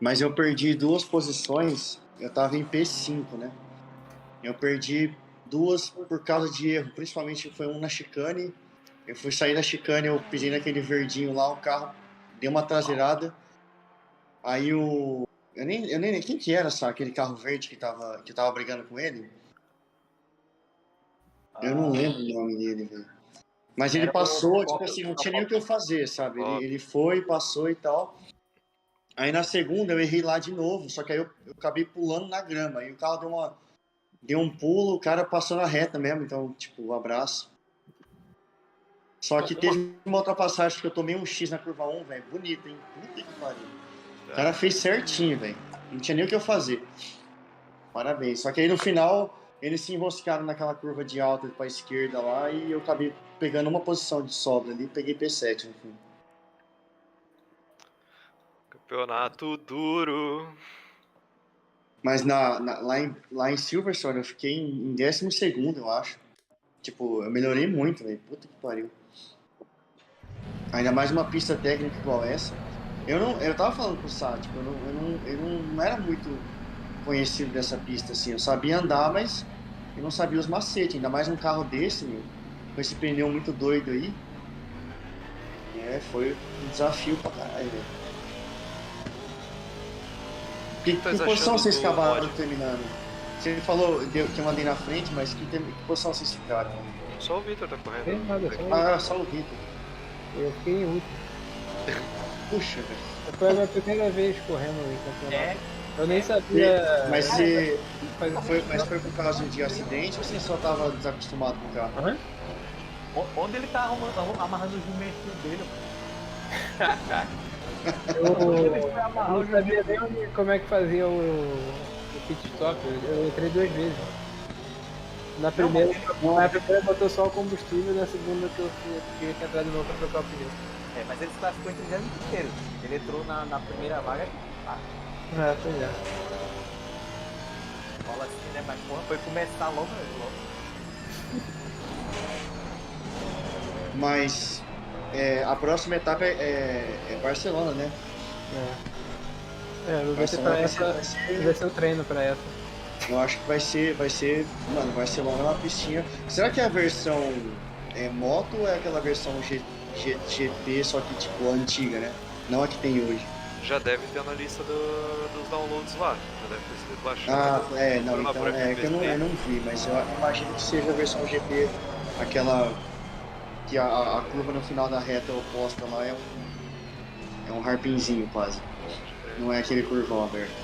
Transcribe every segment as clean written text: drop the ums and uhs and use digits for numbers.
Mas eu perdi 2 posições, eu tava em P5, né? Eu perdi 2 por causa de erro, principalmente foi um na chicane. Eu fui sair da chicane, eu pisei naquele verdinho lá, o carro deu uma traseirada. Aí o. Eu nem quem que era, sabe? Aquele carro verde que tava brigando com ele? Eu não lembro o nome dele, velho. Mas ele Era passou, tipo assim, não tinha nem o que eu fazer, sabe? Ele foi, passou e tal. Aí na segunda eu errei lá de novo, só que aí eu acabei pulando na grama. Aí o carro deu um pulo, o cara passou na reta mesmo, então, tipo, um abraço. Só que teve uma ultrapassagem que eu tomei um X na curva 1, velho. Bonito, hein? Puta que pariu. O cara fez certinho, velho. Não tinha nem o que eu fazer. Parabéns. Só que aí no final, eles se enroscaram naquela curva de alta pra esquerda lá e eu acabei pegando uma posição de sobra ali, peguei P7 no fim. Campeonato duro. Mas lá em Silverstone eu fiquei em 12º, eu acho. Tipo, eu melhorei muito, velho. Puta que pariu. Ainda mais uma pista técnica igual essa. Eu tava falando com o Sá, tipo, eu não era muito conhecido dessa pista, assim. Eu sabia andar, mas eu não sabia os macetes. Ainda mais um carro desse, meu, com esse pneu muito doido aí. Foi um desafio pra caralho, velho. Que posição vocês acabaram terminando? Você falou que eu andei na frente, mas que posição vocês ficaram? Só o Victor tá correndo. Tem nada, Só o Vitor. Eu fiquei em último. Puxa, velho. Foi a minha primeira vez correndo em campeonato. Eu nem sabia. Mas foi por causa de acidente ou você só tava desacostumado com o carro? Uhum. Onde ele tá amarrando o jumentinho dele? Eu não sabia nem como é que fazia o pit stop. Eu entrei 2 vezes. Na primeira botou só o combustível, na segunda que eu tive que entrar de novo pra trocar o pneu. Mas ele se classificou em 33º. Ele entrou na primeira vaga. Pois é. Rola assim, né? Mas porra, foi começar logo. Mas a próxima etapa é Barcelona, né? Vai ser o treino pra essa. Eu acho que vai ser, mano, Barcelona é uma pistinha. Será que é a versão moto ou é aquela versão GP, só que tipo antiga, né? Não a que tem hoje. Já deve ter na lista dos downloads lá. Já deve ter sido baixado. Não, então eu não vi, mas eu imagino que seja a versão GP, aquela que a curva no final da reta oposta lá é um harpinzinho quase. Não é aquele curvão aberto.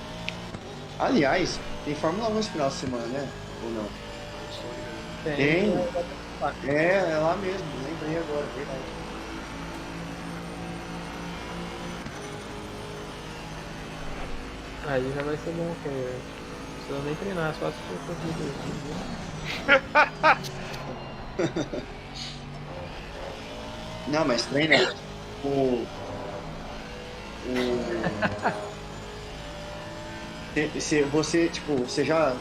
Aliás, tem Fórmula 1 esse final de semana, né? Ou não? Tem. É lá mesmo, lembrei agora, verdade. Aí já vai ser bom, porque não precisa nem treinar, só assistir o corrida. Não, mas treina você já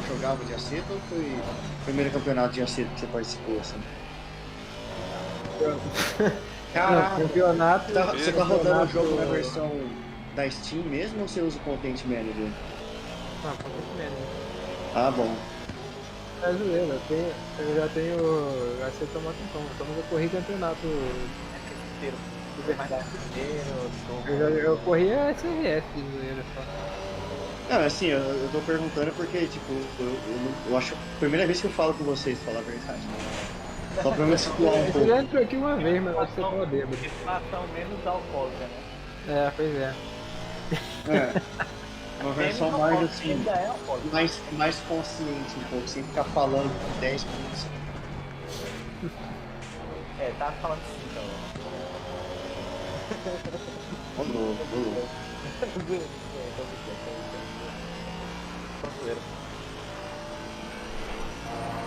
jogava de aceto ou foi o primeiro campeonato de aceto que você participou, assim? Caraca, campeonato. Você tá rodando o jogo na versão da Steam mesmo ou você usa o Content Manager? Não, Content Manager. Ah, bom. É zoeira, eu já tenho aceto há muito tempo, então eu corri campeonato inteiro. de verdade. Eu corri a SRF de zoeira só. Não, assim, eu tô perguntando porque, tipo, eu acho a primeira vez que eu falo com vocês, pra falar a verdade. Só pra me situar um pouco. Você já entrou aqui uma vez, mas você tava bêbado. Situação menos alcoólica, né? Pois é. Uma versão mais, assim, mais consciente um pouco, sem ficar falando por 10 minutos. Tá falando assim, então. Rolou.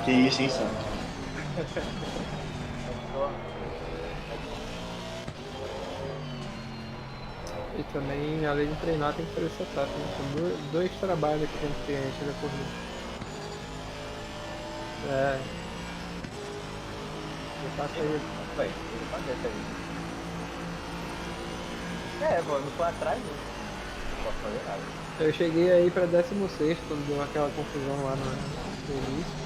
Que isso, hein, Santos? E também, além de treinar, tem que fazer setup, né? São dois trabalhos que tem que ter antes da corrida. Eu faço aí. Mano, não foi atrás, né? posso fazer nada. Eu cheguei aí pra 16º quando deu aquela confusão lá no início.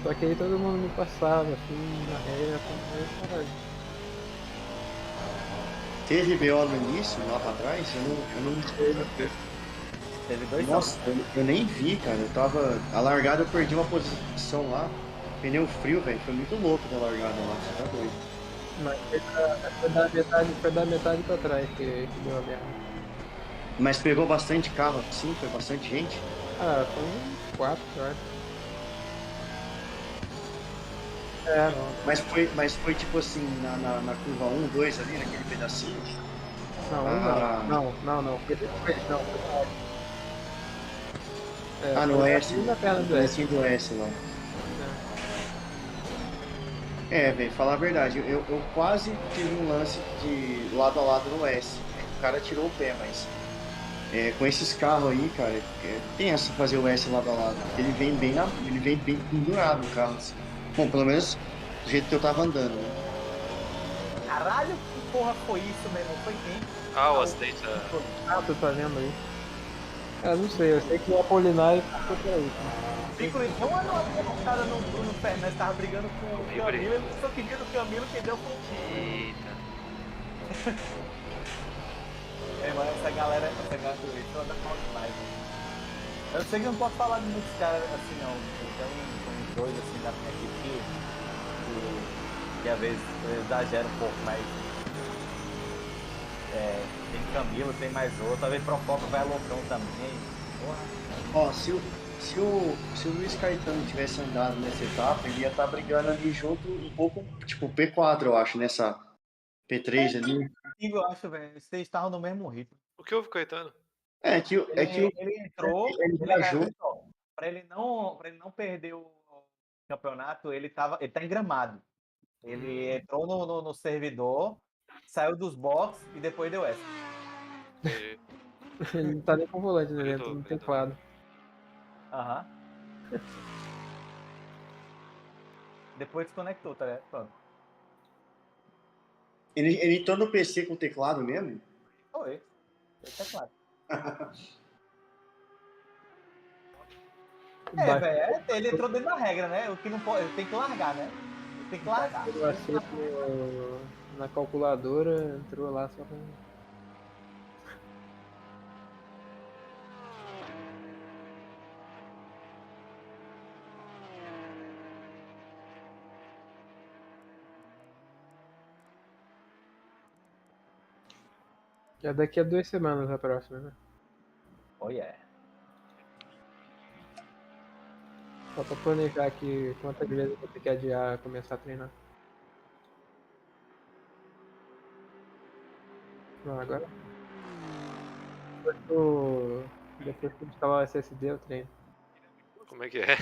Só que aí todo mundo me passava, assim, na reta, aí caralho. Teve BO no início, lá pra trás? Eu não... Teve 2 Nossa, eu nem vi, cara. Eu tava. A largada eu perdi uma posição lá. Pneu frio, velho. Foi muito louco da largada lá. Você tá doido. Mas foi da metade pra trás que deu a merda. Mas pegou bastante carro assim? Foi bastante gente? Ah, foi uns 4, eu acho. É, não. Mas foi tipo assim, na curva um 2 ali, naquele pedacinho? Não, um não. Ah, Não. Foi depois, não. Foi no S. É, no foi na S, segunda perna no do S. comecinho do S lá. É. Velho, falar a verdade, eu quase tive um lance de lado a lado no S. O cara tirou o pé, mas com esses carros aí, cara, é tenso fazer o S lado a lado, porque ele vem bem pendurado o carro, assim. Bom, pelo menos do jeito que eu tava andando, né? Caralho, que porra foi isso, meu irmão? Foi quem? Ah, o Ah, acidente. Ah, tu tá vendo aí? Ah, não sei, eu sei que o Apolinário ficou pra último. Piccoli deu uma derrotada no Bruno Fernandes, tava brigando com o Lembrei. Camilo, ele pensou que dia do Camilo, quem deu foi o Piccoli. Eita. Mas essa galera do Rio anda mal demais, mano. Eu sei que eu não posso falar de muitos caras assim, não. Tem uns dois assim da minha equipe que às vezes exagera um pouco, mas tem Camilo, tem mais outro, talvez Procopio vai loucão também. Porra. Ó, se o Luiz Caetano tivesse andado nessa etapa, ele ia estar brigando ali junto um pouco, tipo P4, eu acho, nessa P3 ali. Eu acho, velho, vocês estavam no mesmo ritmo. O que houve, Caetano? Ele entrou, ele viajou. para ele não perder o campeonato, ele tá em Gramado. Ele entrou no servidor, saiu dos box e depois deu essa. Entendi. Ele não tá nem com o volante, né? Ele entrou Acreditou, no acreditou. teclado. Aham. Depois desconectou, tá ligado? Pronto. Ele entrou no PC com teclado mesmo? Foi. Foi teclado. Baixou Velho, ele entrou dentro da regra, né? O que não pode, ele tem que largar, né? Ele tem que largar. o acerto na calculadora, entrou lá só pra... Já daqui a 2 semanas a próxima, né? Oh, yeah. Só pra planejar aqui quantas vezes eu vou ter que adiar começar a treinar. Não, agora. Depois que eu instalar o SSD, eu treino. Como é que é?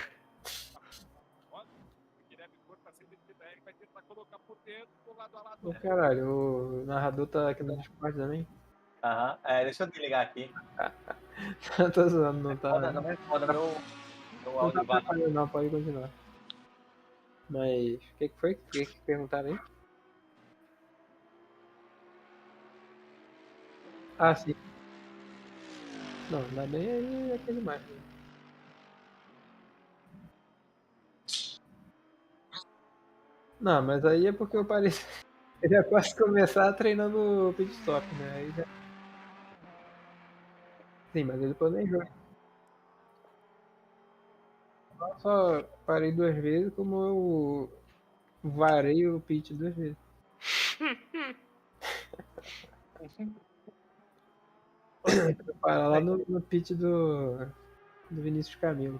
Ô, caralho, o narrador tá aqui no Discord também. Aham. Deixa eu desligar aqui. Tô zoando, não tá. Não me foda, meu Não tá áudio vai. atrapalhando, não, pode continuar. Mas, o que foi? O que perguntaram aí? Ah, sim. Não, ainda bem aí é aquele mais. Né? Não, mas aí é porque eu parei. Eu já posso começar treinando o pit stop, né? Aí já... Sim, mas ele planejou. Não só parei 2 vezes, como eu varei o pit 2 vezes. Eu parar lá no pit do Vinícius Camilo.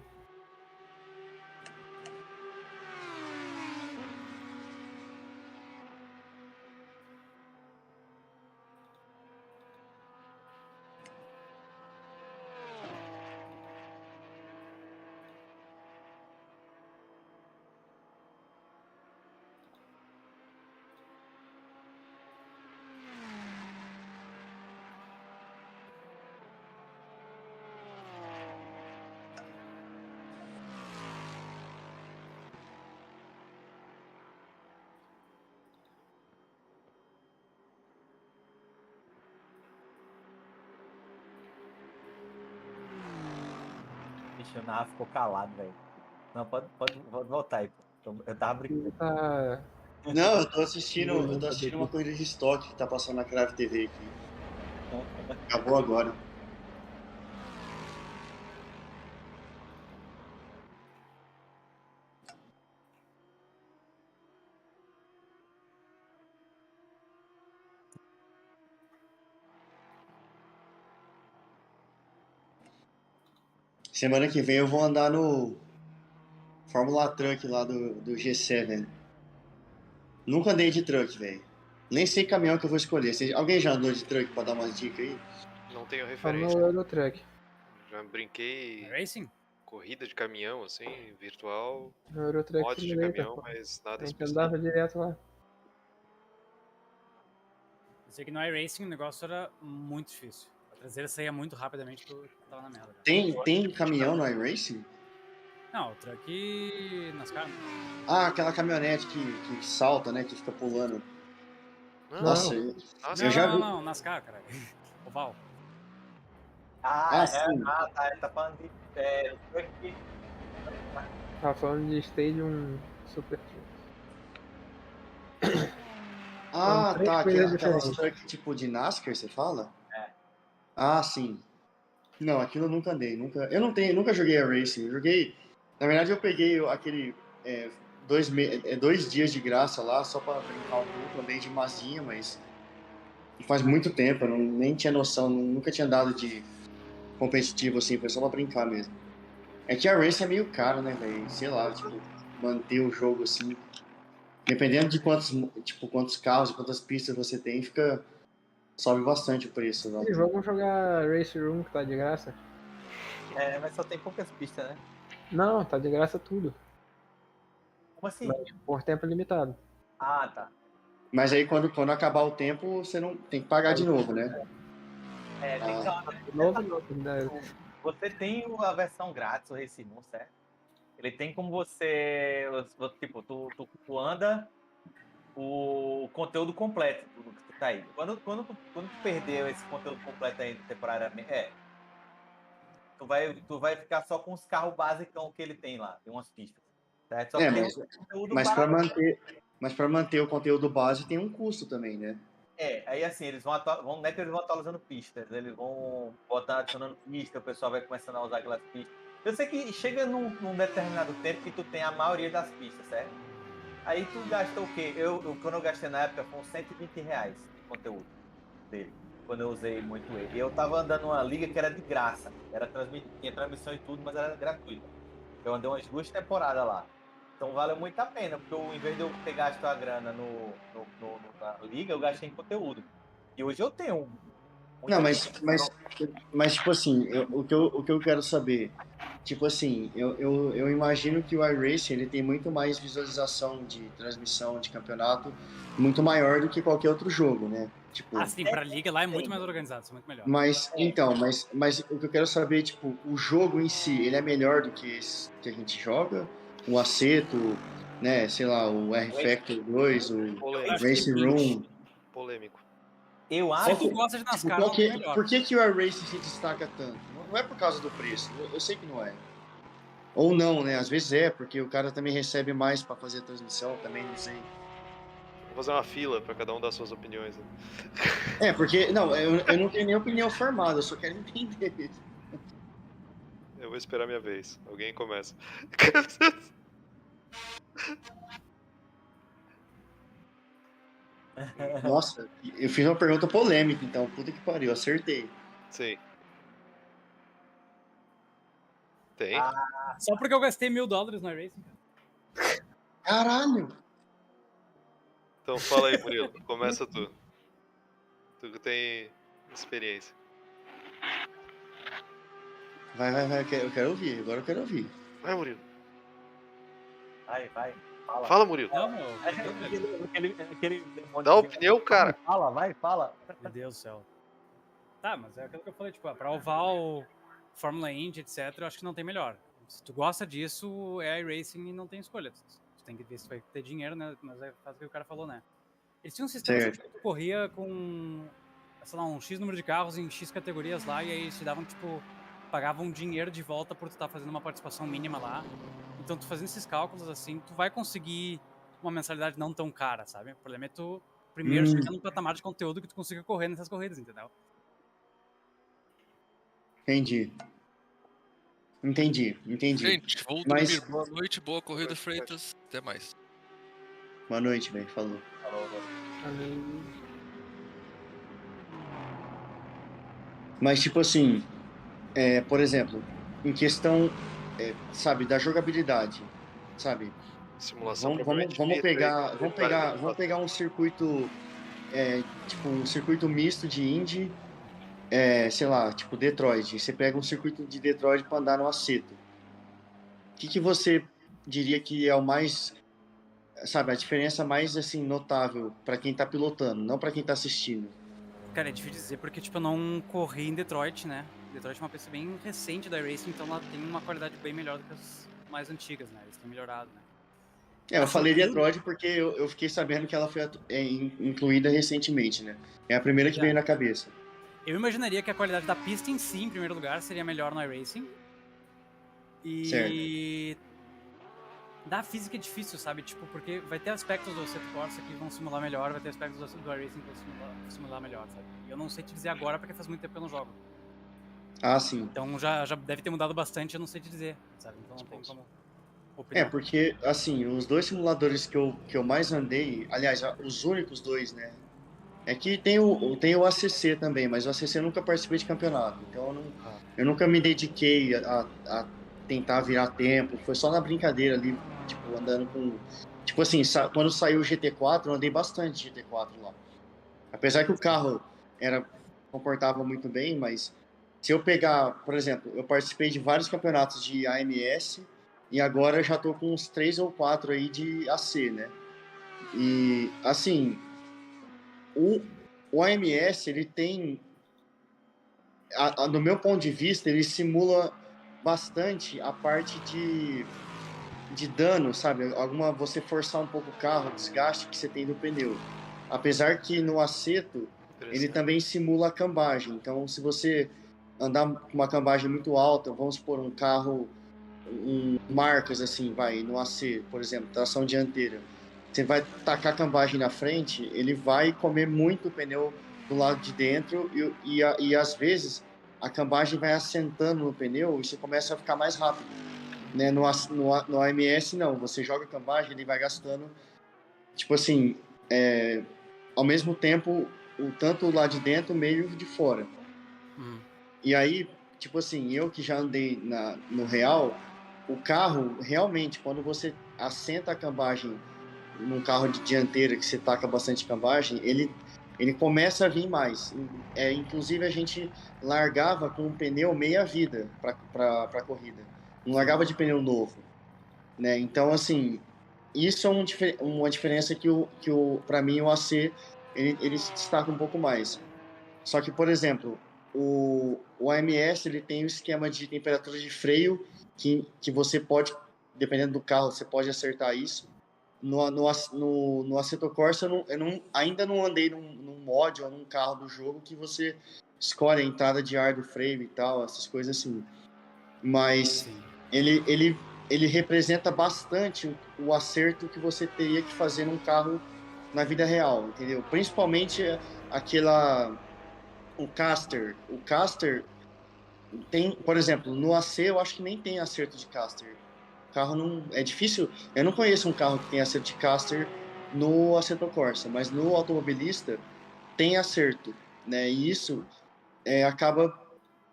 Bicho, o Narra ficou calado, velho. Não, pode voltar aí, pô. Eu tava brincando. Tá. Não, eu tô assistindo uma corrida de estoque que tá passando na Crave TV aqui. Acabou agora. Semana que vem eu vou andar no Fórmula Truck lá do G7. Nunca andei de truck, velho. Nem sei caminhão que eu vou escolher. Alguém já andou de truck pra dar umas dicas aí? Não tenho Tá referência. no Eurotruck. Já brinquei Racing? corrida de caminhão, assim, virtual, No Eurotruck mod de Simulator, caminhão, pô. mas A nada gente específico. andava direto lá. Eu sei que no iRacing o negócio era muito difícil. A traseira saía muito rapidamente porque eu tava na merda. Tem caminhão no iRacing? Não, o truck NASCAR. Ah, aquela caminhonete que salta, né? Que fica pulando. Nossa, Nossa, eu já vi. Não, NASCAR, cara. Oval. Ah, sim. Tá. Ele tá falando de. Truck. Tava falando de Stadium Super Truck. Ah, São três tá. coisas Aquelas diferentes. truck tipo de NASCAR, você fala? É. Ah, sim. Não, aquilo eu nunca andei. Eu nunca joguei a Racing. Eu joguei. Na verdade, eu peguei aquele. 2 dias de graça lá, só pra brincar um pouco. Andei de mazinha, mas. Faz muito tempo, eu nem tinha noção, nunca tinha dado de competitivo assim, foi só pra brincar mesmo. É que a Race é meio caro, né, velho? Sei lá, tipo, manter o jogo assim. Dependendo de quantos carros, quantas pistas você tem, sobe bastante o preço, né? Vamos jogar Race Room que tá de graça. Mas só tem poucas pistas, né? Não, tá de graça tudo. Como assim? Mas por tempo limitado. Ah, tá. Mas aí quando acabar o tempo, você não tem que pagar de novo, né? Tem Novo. Você tem a versão grátis, o Race Moon, certo? Ele tem como você. Tipo, tu anda o conteúdo completo do que tu tá aí. Quando tu perdeu esse conteúdo completo aí temporariamente, tu vai ficar só com os carros basicão que ele tem lá, tem umas pistas. Certo? Só que tem um conteúdo mas básico. para manter o conteúdo base tem um custo também, né? Aí assim, eles não é que eles vão atualizando pistas, eles vão botar, adicionando pista, o pessoal vai começando a usar aquelas pistas. Eu sei que chega num determinado tempo que tu tem a maioria das pistas, certo? Aí tu gasta o quê? Quando eu gastei na época foi uns R$120 de conteúdo dele, quando eu usei muito ele. E eu tava andando numa liga que era de graça, tinha transmissão e tudo, mas era gratuita. Eu andei umas 2 temporadas lá. Então valeu muito a pena, porque em vez de eu ter gasto a grana na liga, eu gastei em conteúdo. E hoje eu tenho Não, muita mas tipo assim, o que eu quero saber, tipo assim, eu imagino que o iRacing ele tem muito mais visualização de transmissão de campeonato, muito maior do que qualquer outro jogo, né? Tipo, Ah, sim, pra liga lá é muito mais organizado, isso é muito melhor. mas o que eu quero saber, tipo, o jogo em si, ele é melhor do que esse que a gente joga? O Aceto, né, sei lá, o R-Factor 2, o polêmico. Racing Room. Polêmico. Eu Se acho tu gosta de Tipo, NASCAR, não tem melhor. por que o iRacing se destaca tanto? Não é por causa do preço, eu sei que não é. Ou não, né? Às vezes é, porque o cara também recebe mais pra fazer a transmissão, também não sei. Vou fazer uma fila pra cada um dar suas opiniões. Né? Porque, não, eu não tenho nem opinião formada, eu só quero entender. Eu vou esperar minha vez. Alguém começa. Nossa, eu fiz uma pergunta polêmica, então, puta que pariu, acertei. Sim. Tem? Só porque eu gastei $1.000 no iRacing. Caralho! Então fala aí, Murilo. Começa tu. Tu que tem experiência. Vai, eu quero ouvir, agora eu quero ouvir. Vai, Murilo. Vai. Fala, Murilo. Não, meu. Aquele Dá a opinião, cara. Fala. Meu Deus do céu. Tá, mas é aquilo que eu falei, tipo, pra oval, Fórmula Indy, etc, eu acho que não tem melhor. Se tu gosta disso, é iRacing e não tem escolha. Tu tem que ver se vai ter dinheiro, né? Mas é faz o que o cara falou, né? Eles tinham um sistema assim, que tu corria com, sei lá, um X número de carros em X categorias lá, e aí eles te davam, tipo, pagavam dinheiro de volta por tu estar fazendo uma participação mínima lá. Então, tu fazendo esses cálculos assim, tu vai conseguir uma mensalidade não tão cara, sabe? O problema é tu primeiro chegar num patamar de conteúdo que tu consiga correr nessas corridas, entendeu? Entendi. Gente, vou dormir. Boa noite, boa corrida, Freitas. Até mais. Boa noite, velho. Falou. Mas, tipo assim, por exemplo, em questão, sabe, da jogabilidade, sabe? Simulação Vamos pegar um circuito, tipo, um circuito misto de Indy, sei lá, tipo Detroit. Você pega um circuito de Detroit para andar no aceto. O que você diria que é o mais, sabe, a diferença mais, assim, notável para quem tá pilotando, não para quem tá assistindo? Cara, é difícil dizer porque, tipo, eu não corri em Detroit, né? Detroit é uma pista bem recente da iRacing, então ela tem uma qualidade bem melhor do que as mais antigas, né? Eles têm melhorado, né? Eu falei Detroit porque eu fiquei sabendo que ela foi incluída recentemente, né? É a primeira que veio na cabeça. Eu imaginaria que a qualidade da pista em si, em primeiro lugar, seria melhor no iRacing. E... da física é difícil, sabe? Tipo, porque vai ter aspectos do Assetto Corsa que vão simular melhor, vai ter aspectos do iRacing que vão simular melhor, sabe? E eu não sei te dizer agora porque faz muito tempo que eu não jogo. Ah, sim. Então já deve ter mudado bastante, eu não sei te dizer, sabe? Então não tem como opinar. Porque, assim, os dois simuladores que eu mais andei, aliás, os únicos dois, né? É que tem o ACC também, mas o ACC eu nunca participei de campeonato. Então eu nunca me dediquei a tentar virar tempo. Foi só na brincadeira ali, tipo, andando com... Tipo assim, quando saiu o GT4, eu andei bastante GT4 lá. Apesar que o carro comportava muito bem, mas se eu pegar, por exemplo, eu participei de vários campeonatos de AMS e agora eu já tô com uns 3 ou 4 aí de AC, né? E, assim, o AMS, ele tem, no meu ponto de vista, ele simula bastante a parte de dano, sabe? Você forçar um pouco o carro, o desgaste que você tem do pneu. Apesar que no Assetto, ele também simula a cambagem. Então, se você andar com uma cambagem muito alta, vamos supor, um carro, marcas assim, no AC, por exemplo, tração dianteira, você vai tacar a cambagem na frente, ele vai comer muito o pneu do lado de dentro e às vezes a cambagem vai assentando no pneu e você começa a ficar mais rápido. Né? No AMS, não. Você joga a cambagem, ele vai gastando, tipo assim, ao mesmo tempo, tanto lá de dentro, meio de fora. E aí, tipo assim, eu que já andei no real, o carro, realmente, quando você assenta a cambagem num carro de dianteira que você taca bastante cambagem, ele começa a vir mais. Inclusive, a gente largava com um pneu meia-vida para corrida. Não largava de pneu novo. Né? Então, assim, isso é uma diferença que para mim, o AC ele se destaca um pouco mais. Só que, por exemplo, o AMS ele tem um esquema de temperatura de freio que você pode, dependendo do carro, você pode acertar isso. No Assetto Corsa, ainda não andei num mod ou num carro do jogo que você escolhe a entrada de ar do freio e tal, essas coisas assim. Mas ele representa bastante o acerto que você teria que fazer num carro na vida real, entendeu? Principalmente o caster. O caster tem, por exemplo, no AC eu acho que nem tem acerto de caster. O carro não... É difícil... Eu não conheço um carro que tem acerto de caster no Assetto Corsa, mas no automobilista tem acerto, né? E isso acaba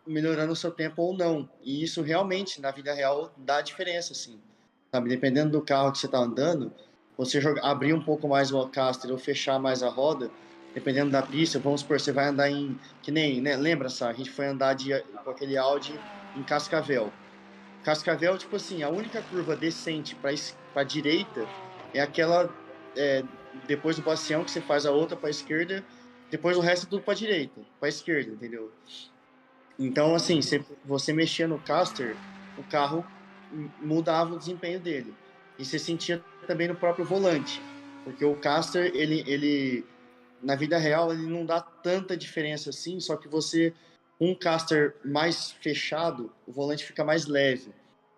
melhorando o seu tempo ou não. E isso realmente, na vida real, dá diferença, assim. Sabe? Dependendo do carro que você está andando, você abrir um pouco mais o caster ou fechar mais a roda, dependendo da pista, vamos supor, você vai andar que nem, né? Lembra, a gente foi andar com aquele Audi em Cascavel. Cascavel, tipo assim, a única curva decente para direita é aquela depois do bacião que você faz a outra para esquerda, depois o resto é tudo para direita, para esquerda, entendeu? Então, assim, você mexia no caster, o carro mudava o desempenho dele. E você sentia também no próprio volante. Porque o caster, ele na vida real, ele não dá tanta diferença assim, só que você com um caster mais fechado, o volante fica mais leve.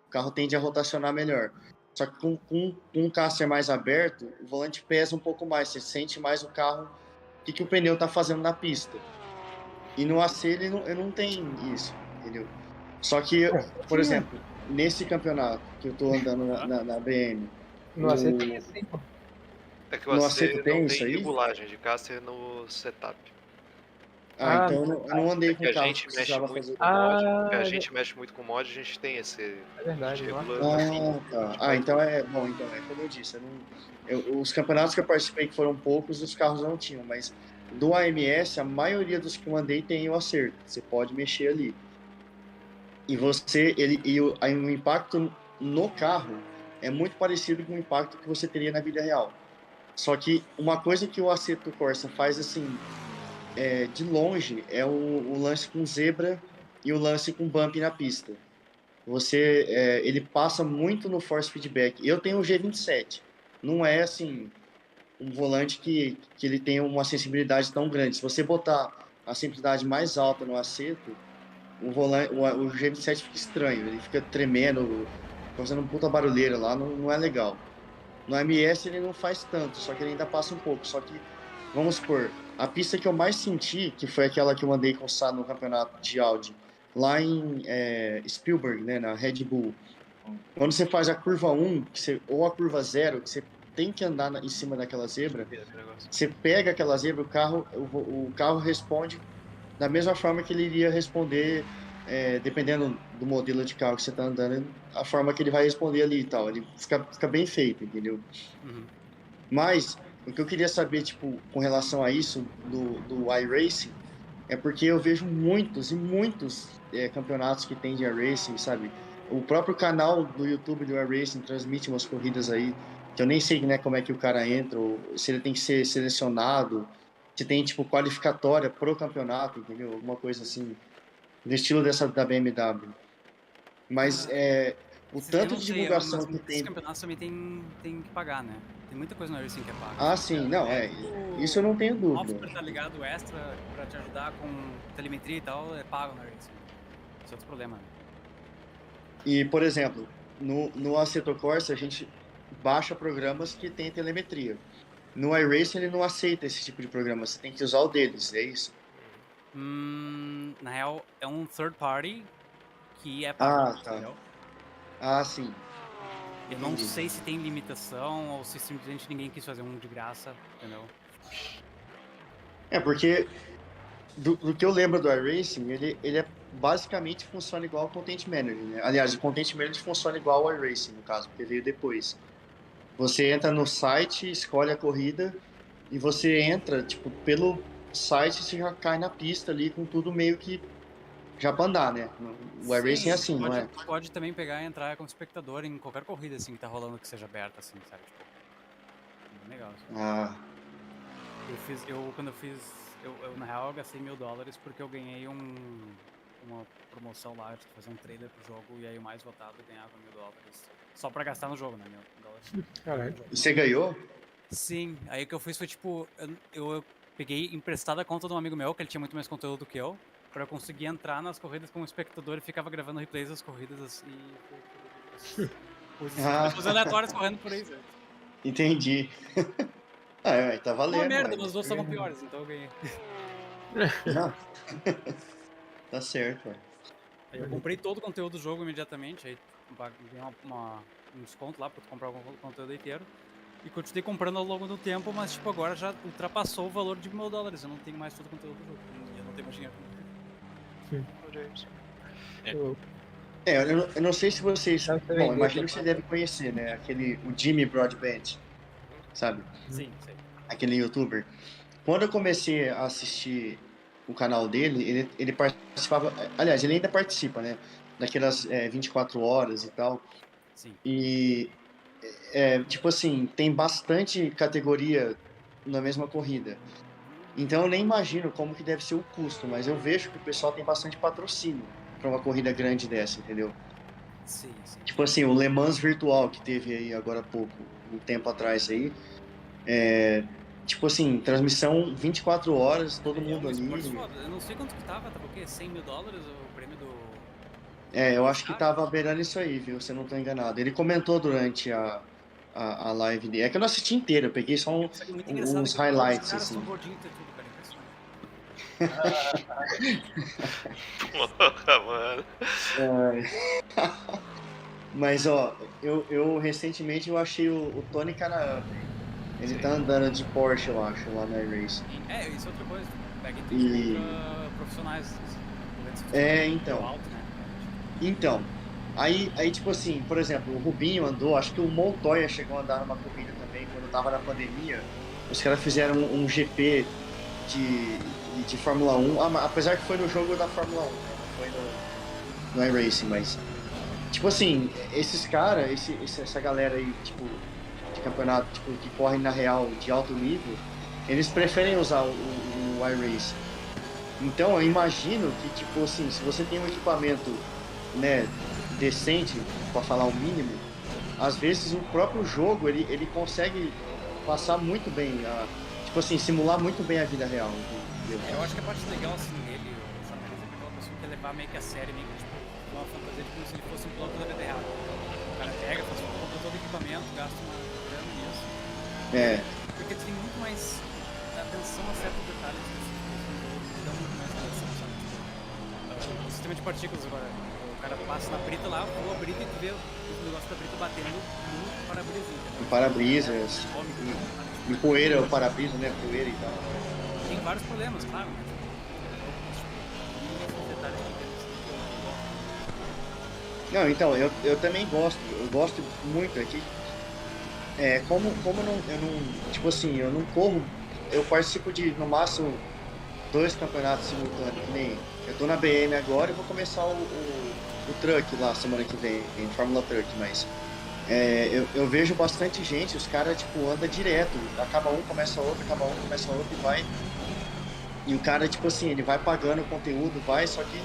O carro tende a rotacionar melhor. Só que com um caster mais aberto, o volante pesa um pouco mais. Você sente mais o carro, o que o pneu está fazendo na pista. E no AC ele não tem isso, entendeu? Só que, por exemplo, nesse campeonato que eu tô andando na BM, No AC tem isso, sim, pô. É que o no AC AC tem não isso tem aí? regulagem de caster no setup. Então eu não andei É com que a carro que gente mexe precisava muito fazer. com mod. Ah, Porque a gente mexe muito com mod, a gente tem esse. é A verdade, gente nossa. regula assim. Tá. Então é bom, então é como eu disse. Os campeonatos que eu participei, que foram poucos, os carros não tinham, mas do AMS, a maioria dos que eu andei tem o acerto. Você pode mexer ali. E aí o impacto no carro é muito parecido com o impacto que você teria na vida real. Só que uma coisa que o Assetto Corsa faz assim, de longe, é o lance com zebra e o lance com bump na pista. Ele passa muito no force feedback. Eu tenho o G27. Não é assim um volante que ele tem uma sensibilidade tão grande. Se você botar a sensibilidade mais alta no Assetto, o G27 fica estranho. Ele fica tremendo, fazendo um puta barulheira lá. Não é legal. No MS ele não faz tanto, só que ele ainda passa um pouco. Só que, vamos supor, a pista que eu mais senti, que foi aquela que eu andei com o Sá no campeonato de Audi, lá em Spielberg, né, na Red Bull. Quando você faz a curva 1, ou a curva 0, que você tem que andar em cima daquela zebra, você pega aquela zebra, o carro responde da mesma forma que ele iria responder, dependendo do modelo de carro que você está andando, a forma que ele vai responder ali e tal. Ele fica bem feito, entendeu? Uhum. Mas o que eu queria saber, tipo, com relação a isso do iRacing, é porque eu vejo muitos e muitos campeonatos que tem de iRacing, sabe? O próprio canal do YouTube do iRacing transmite umas corridas aí, que eu nem sei, né, como é que o cara entra, ou se ele tem que ser selecionado, se tem, tipo, qualificatória pro campeonato, entendeu? Alguma coisa assim, do estilo dessa da BMW. Mas o Eu tanto não de sei, divulgação mas que esses tem... campeonatos também tem que pagar, né? Tem muita coisa no iRacing que é paga. Ah, sim, não, isso eu não tenho O dúvida. software tá ligado extra pra te ajudar com telemetria e tal, é pago no iRacing. Esse é outro problema, né? E, por exemplo, no Assetto Corsa a gente baixa programas que tem telemetria. No iRacing ele não aceita esse tipo de programa, você tem que usar o deles, é isso? Na real, é um third party que é pago, Ah, tá. entendeu? Ah, sim. Eu não Entendi. sei se tem limitação ou se simplesmente ninguém quis fazer um de graça, entendeu? Porque do que eu lembro do iRacing, ele basicamente funciona igual ao Content Manager, né? Aliás, o Content Manager funciona igual ao iRacing, no caso, porque veio depois. Você entra no site, escolhe a corrida e você entra, tipo, pelo site você já cai na pista ali com tudo meio que já pra andar, né? O iRacing é Sim, assim, não é? tu pode também pegar e entrar como espectador em qualquer corrida assim que tá rolando que seja aberta, assim, sabe? Tipo, bem legal. Assim. Ah, Quando eu fiz, na real eu gastei $1.000 porque eu ganhei uma promoção lá de fazer um trailer pro jogo e aí o mais votado ganhava $1.000 só pra gastar no jogo, né? $1.000. Caralho. e você ganhou? Sim, aí o que eu fiz foi tipo, eu peguei emprestado a conta de um amigo meu, que ele tinha muito mais conteúdo do que eu, pra eu conseguir entrar nas corridas como espectador e ficava gravando replays das corridas assim, coisas aleatórias correndo por aí, sabe? Entendi. Tá valendo. Uma merda, mas os outros estavam piores, então eu ganhei. Não. Tá certo, ué. Aí eu comprei todo o conteúdo do jogo imediatamente, aí ganhei um desconto lá pra tu comprar o conteúdo inteiro. E continuei comprando ao longo do tempo, mas tipo, agora já ultrapassou o valor de $1.000. Eu não tenho mais todo o conteúdo do jogo. E eu não tenho mais dinheiro. Eu não sei se vocês. Dá pra Bom, vender, imagino tá? que você deve conhecer, né? O Jimmy Broadbent, sabe? Sim, sei. Aquele youtuber. Quando eu comecei a assistir o canal dele, ele participava. Aliás, ele ainda participa, né? Daquelas 24 horas e tal. Sim. E, tipo assim, tem bastante categoria na mesma corrida. Então eu nem imagino como que deve ser o custo, mas eu vejo que o pessoal tem bastante patrocínio para uma corrida grande dessa, entendeu? Sim, sim. Tipo assim, o Le Mans virtual que teve aí agora há pouco, um tempo atrás aí, tipo assim, transmissão 24 horas, todo É mundo um esporte ali. foda. Eu não sei quanto que tava o quê? $100 mil o prêmio do. Eu acho que tava beirando isso aí, viu? Se eu não tô enganado. Ele comentou durante a live dele. É que eu não assisti inteira, eu peguei só Só que é muito engraçado uns que todos os highlights, caras assim. são gordinhos e tem tudo, cara. Impressionante. Porra, mano. Mas, ó, eu recentemente eu achei o Tony Canaan. Ele tá Sim. andando de Porsche, eu acho, lá na iRacing. Isso é outra coisa. Pega e tem tipo E. ultra profissionais. Eventos que funcionam nível Então. alto, né? Então. Aí, tipo assim, por exemplo, o Rubinho andou, acho que o Montoya chegou a andar numa corrida também, quando tava na pandemia. Os caras fizeram um GP de Fórmula 1, apesar que foi no jogo da Fórmula 1, né? Não foi no iRacing, mas. Tipo assim, esses caras, essa galera aí, tipo, de campeonato, tipo, que correm na real de alto nível, eles preferem usar o iRacing. Então eu imagino que, tipo assim, se você tem um equipamento, né, decente, para falar o mínimo, às vezes o próprio jogo ele consegue passar muito bem, tipo assim, simular muito bem a vida real, entendeu? Eu acho que a parte legal assim dele, o jornalista, é aquela pessoa que quer levar meio que a sério, meio que tipo, uma fantasia de como se ele fosse um piloto da vida real. O cara pega, compra todo o equipamento, gasta uma grana nisso. Porque tu tem muito mais atenção a certos detalhes que dão muito mais atenção, sabe? Tipo, o sistema de partículas agora. O cara passa na brita lá, voa a brita e tu vê o negócio da brita batendo no para-brisa. Em para-brisas, em poeira, o para-brisa, né? Poeira e tal. Tem vários problemas, claro, mas detalhes Não, então, eu também gosto, eu gosto muito aqui. Como eu não, tipo assim, eu não corro, eu participo de, no máximo, 2 campeonatos simultâneos, que nem, eu tô na BM agora e vou começar o Truck lá semana que vem, em Fórmula Truck, mas eu vejo bastante gente, os caras, tipo, anda direto, acaba um, começa outro, acaba um, começa outro e vai. E o cara, tipo assim, ele vai pagando o conteúdo, vai, só que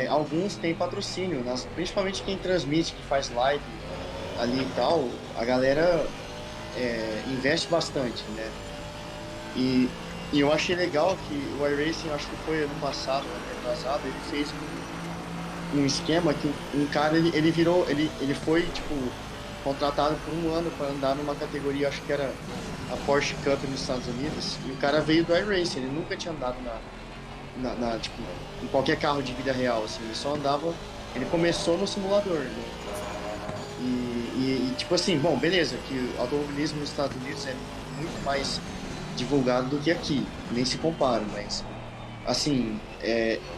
alguns têm patrocínio, principalmente quem transmite, que faz live ali e tal, a galera investe bastante, né? E eu achei legal que o iRacing, acho que foi ano passado, ano retrasado, ele fez um esquema que um cara, ele foi, tipo, contratado por um ano para andar numa categoria, acho que era a Porsche Cup nos Estados Unidos, e o cara veio do iRacing, ele nunca tinha andado tipo, em qualquer carro de vida real, assim, ele só andava, ele começou no simulador, né? E tipo assim, bom, beleza, que o automobilismo nos Estados Unidos é muito mais divulgado do que aqui, nem se compara, mas assim,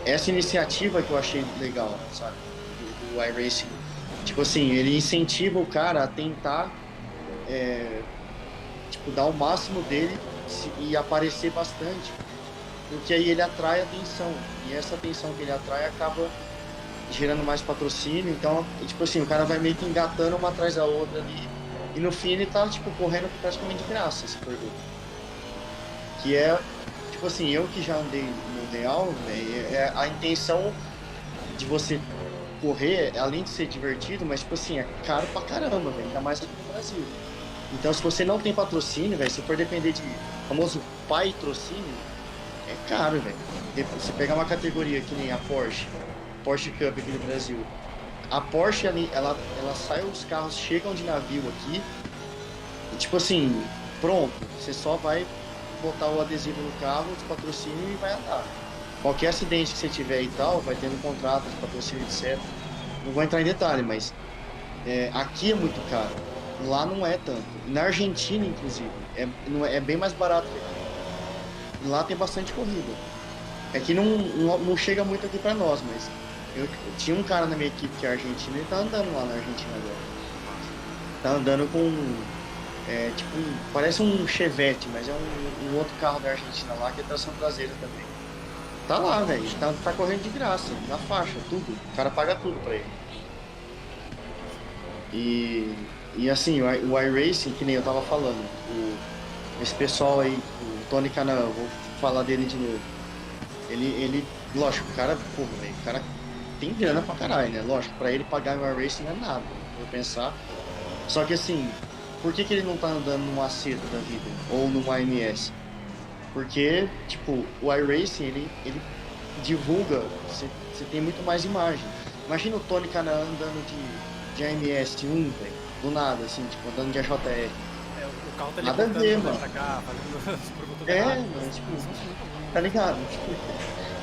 essa iniciativa que eu achei legal, sabe, do iRacing, tipo assim, ele incentiva o cara a tentar tipo, dar o máximo dele e aparecer bastante, porque aí ele atrai atenção, e essa atenção que ele atrai acaba gerando mais patrocínio, então, tipo assim, o cara vai meio que engatando uma atrás da outra ali, e no fim ele tá, tipo, correndo praticamente de graça, se for ver. Que tipo assim, eu que já andei no real, a intenção de você correr, além de ser divertido, mas, tipo assim, é caro pra caramba, velho, ainda mais aqui no Brasil. Então, se você não tem patrocínio, velho, se for depender de famoso patrocínio, é caro, velho. Você pegar uma categoria que nem a Porsche Cup aqui no Brasil. A Porsche, ela sai, os carros chegam de navio aqui, e tipo assim, pronto, você só vai botar o adesivo no carro, os patrocínios e vai andar. Qualquer acidente que você tiver e tal, vai tendo contrato de patrocínio, etc. Não vou entrar em detalhe, mas aqui é muito caro. Lá não é tanto. Na Argentina, inclusive, é bem mais barato que aqui. Lá tem bastante corrida. É que não chega muito aqui pra nós, mas eu tinha um cara na minha equipe que é argentino, ele tá andando lá na Argentina agora. Tá andando com, tipo, parece um Chevette, mas é um outro carro da Argentina lá, que é tração traseira também. Tá lá, velho, tá correndo de graça, na faixa, tudo. O cara paga tudo pra ele. E assim, o iRacing, que nem eu tava falando, esse pessoal aí, o Tony Canaan, vou falar dele de novo. Ele lógico, o cara, porra, velho, o cara tem grana pra caralho, né? Lógico, pra ele pagar o iRacing não é nada, vou pensar. Só que assim, por que ele não tá andando num Aceta da vida? Ou num AMS? Porque, tipo, o iRacing, ele divulga, você tem muito mais imagem. Imagina o Tony Canaan andando de AMS1, velho, do nada, assim, tipo, andando de AJR. O carro tá Nada a ver, mano. pra cá, fazendo as perguntas Mas, tipo, tá ligado?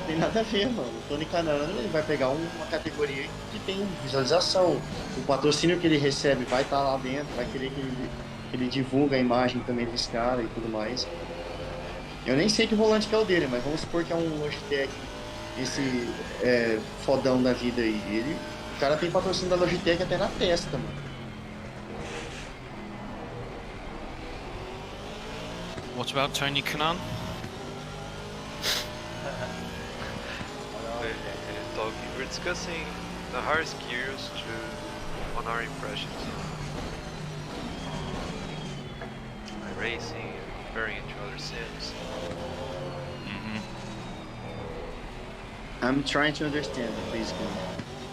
Tem nada a ver, mano. O Tony Canaan, ele vai pegar uma categoria que tem visualização. O patrocínio que ele recebe vai estar lá dentro, vai querer que ele divulga a imagem também desse cara e tudo mais. Eu nem sei que volante que é o dele, mas vamos supor que é um Logitech, esse fodão da vida aí. O cara tem patrocínio da Logitech até na testa, mano. What about Tony Kanaan? We're discussing the hardest gears on our impressions of racing, comparing it to other sims. I'm trying to understand, basically.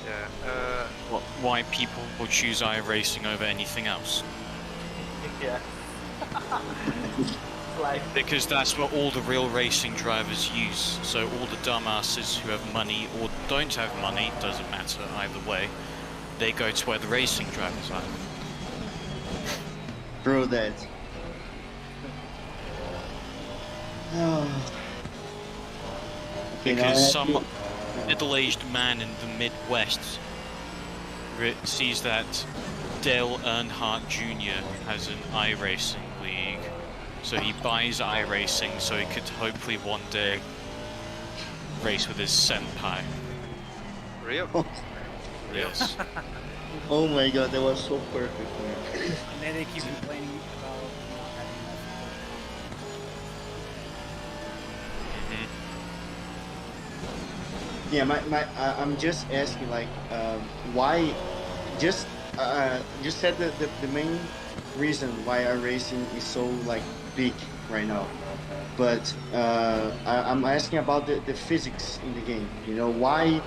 Yeah. Why people will choose iRacing over anything else? Yeah. Like, Because that's what all the real racing drivers use. So all the dumbasses who have money or don't have money, doesn't matter either way, they go to where the racing drivers are. Bro, that. Because some middle-aged man in the Midwest sees that Dale Earnhardt Jr. has an iRacing league, so he buys iRacing so he could hopefully one day race with his senpai. Real? Yes. Oh my god, that was so perfect, man. And then they keep complaining about not having enough. Yeah, I'm just asking, like, why? Just said the main reason why iRacing is so like big right now, but I'm asking about the physics in the game. You know why?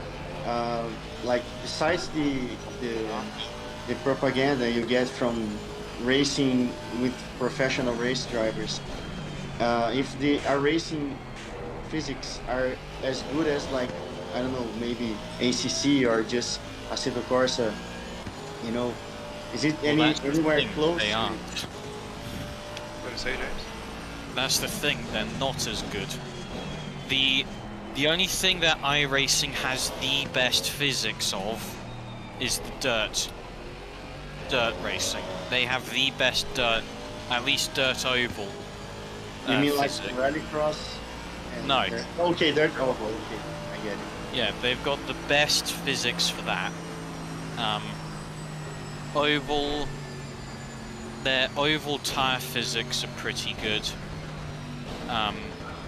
Like besides the propaganda you get from racing with professional race drivers, if the iRacing physics are as good as, like, I don't know, maybe ACC or just Assetto Corsa, you know, is it anywhere close? They aren't. What do you say, James? That's the thing, they're not as good. The only thing that iRacing has the best physics of is the dirt racing. They have the best dirt, at least dirt oval. You mean physics. like rallycross? No. Okay, dirt oval. Okay, I get it. Yeah, they've got the best physics for that. Oval, their oval tire physics are pretty good,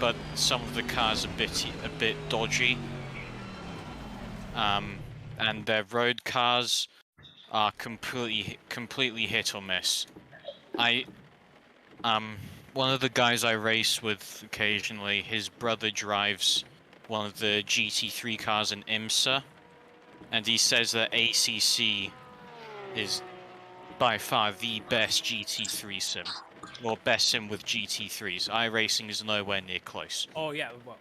but some of the cars are a bit dodgy. And their road cars are completely hit or miss. One of the guys I race with occasionally, his brother drives one of the GT3 cars in IMSA, and he says that ACC is by far the best GT3 sim, or best sim with GT3s. iRacing is nowhere near close. Oh yeah, well,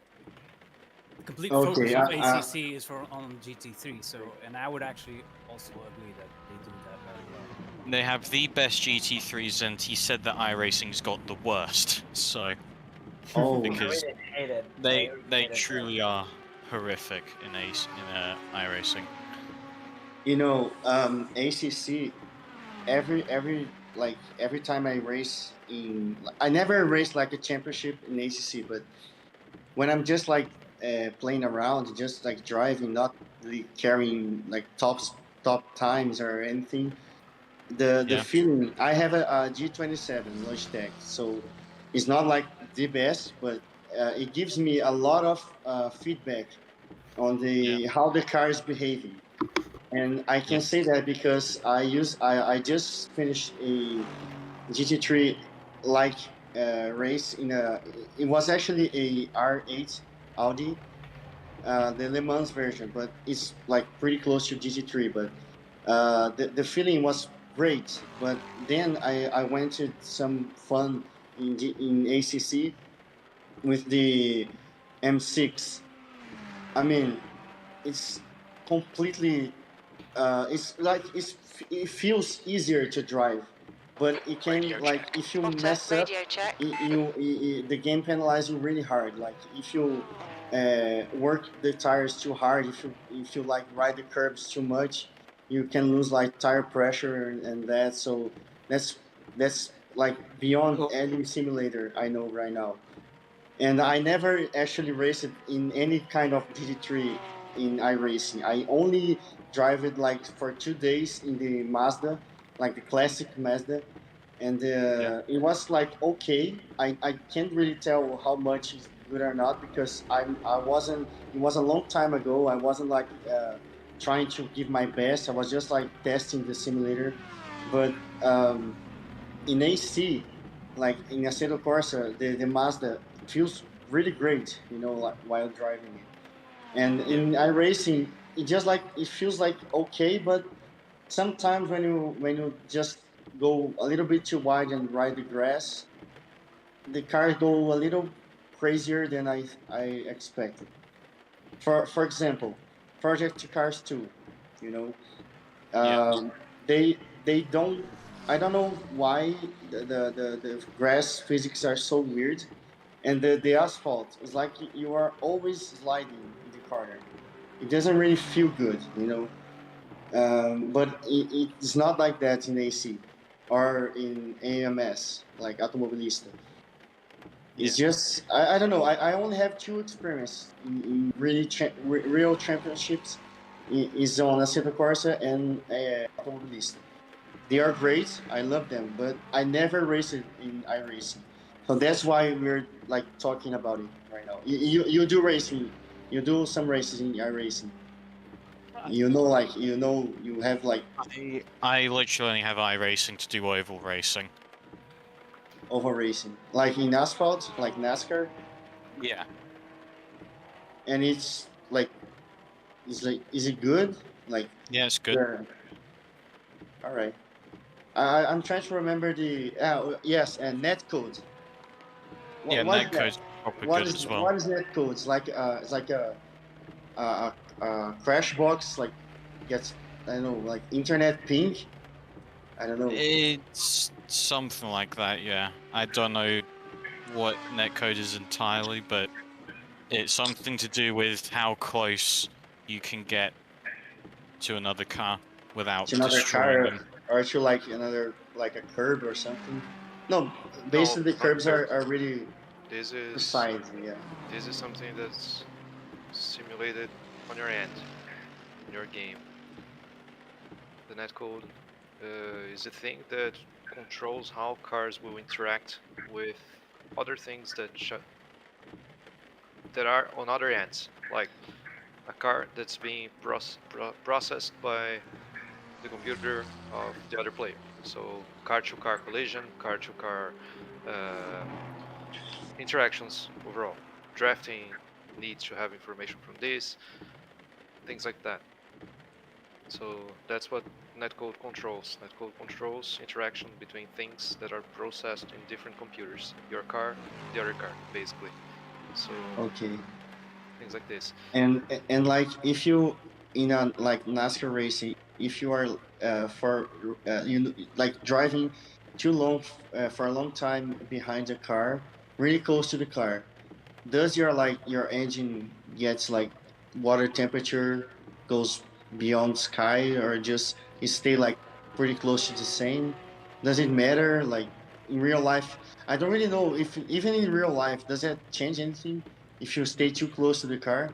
the complete Okay, focus of ACC is on GT3. So, and I would actually also agree that they do that very well. They have the best GT3s, and he said that iRacing's got the worst. So, because they truly are horrific in iRacing. You know, ACC. Every time I race I never race like a championship in ACC, but when I'm just like playing around, just like driving, not really carrying like top times or anything, the feeling, I have a G27 Logitech, so it's not like the best, but it gives me a lot of feedback on how the car is behaving. And I can say that because I just finished a GT3 race it was actually a R8 Audi, the Le Mans version, but it's like pretty close to GT3. But the feeling was great. But then I went to some fun in ACC with the M6. I mean, it's completely. It's like it feels easier to drive, but it can like if you mess up, the game penalizes you really hard. Like if you work the tires too hard, if you like ride the curbs too much, you can lose like tire pressure and that. So that's like beyond any simulator I know right now. And I never actually raced in any kind of GT3 in iRacing. I only drive it like for 2 days in the Mazda, like the classic Mazda, and it was like okay. I can't really tell how much is good or not because I wasn't. It was a long time ago. I wasn't like trying to give my best. I was just like testing the simulator, but in AC, like in Assetto Corsa, the Mazda feels really great, you know, like while driving it. And in iRacing, it just like it feels like okay, but sometimes when you just go a little bit too wide and ride the grass, the cars go a little crazier than I expected. For example, Project Cars 2, you know, um, they don't. I don't know why the grass physics are so weird, and the asphalt is like you are always sliding in the corner. It doesn't really feel good, you know. But it's not like that in AC or in AMS, like Automobilista. It's just I don't know. I only have two experiences in really real championships. Is on Assetto Corsa and Automobilista. They are great. I love them, but I never raced in iRacing. So that's why we're like talking about it right now. You do racing. You do some races in iRacing. You know, like you have like I literally only have iRacing to do oval racing. oval racing, like in asphalt, like NASCAR, Yeah. and it's like is it good? Like Yeah, it's good. All right. I'm trying to remember the yes, and netcode. Yeah, What is that? netcode's proper good as well. What is netcode? It's like a crash box like gets I don't know like internet ping. I don't know. It's something like that, yeah. I don't know what netcode is entirely, but it's something to do with how close you can get to another car without To another destroying car them. or to like another like a curb or something. No, No, basically the curbs are really this is precise. Yeah. this is something that's simulated on your end, in your game. The netcode is a thing that controls how cars will interact with other things that are on other ends, like a car that's being processed by the computer of the other player. So car-to-car collision, car-to-car interactions overall. Drafting needs to have information from this, things like that. So that's what netcode controls. Netcode controls interaction between things that are processed in different computers. Your car, the other car, basically. So Okay. things like this. And like if you in a like NASCAR racing, if you are like driving too long for a long time behind the car, really close to the car, does your like your engine gets like water temperature goes beyond sky or just it stay like pretty close to the same? Does it matter like in real life? I don't really know if even in real life does that change anything if you stay too close to the car.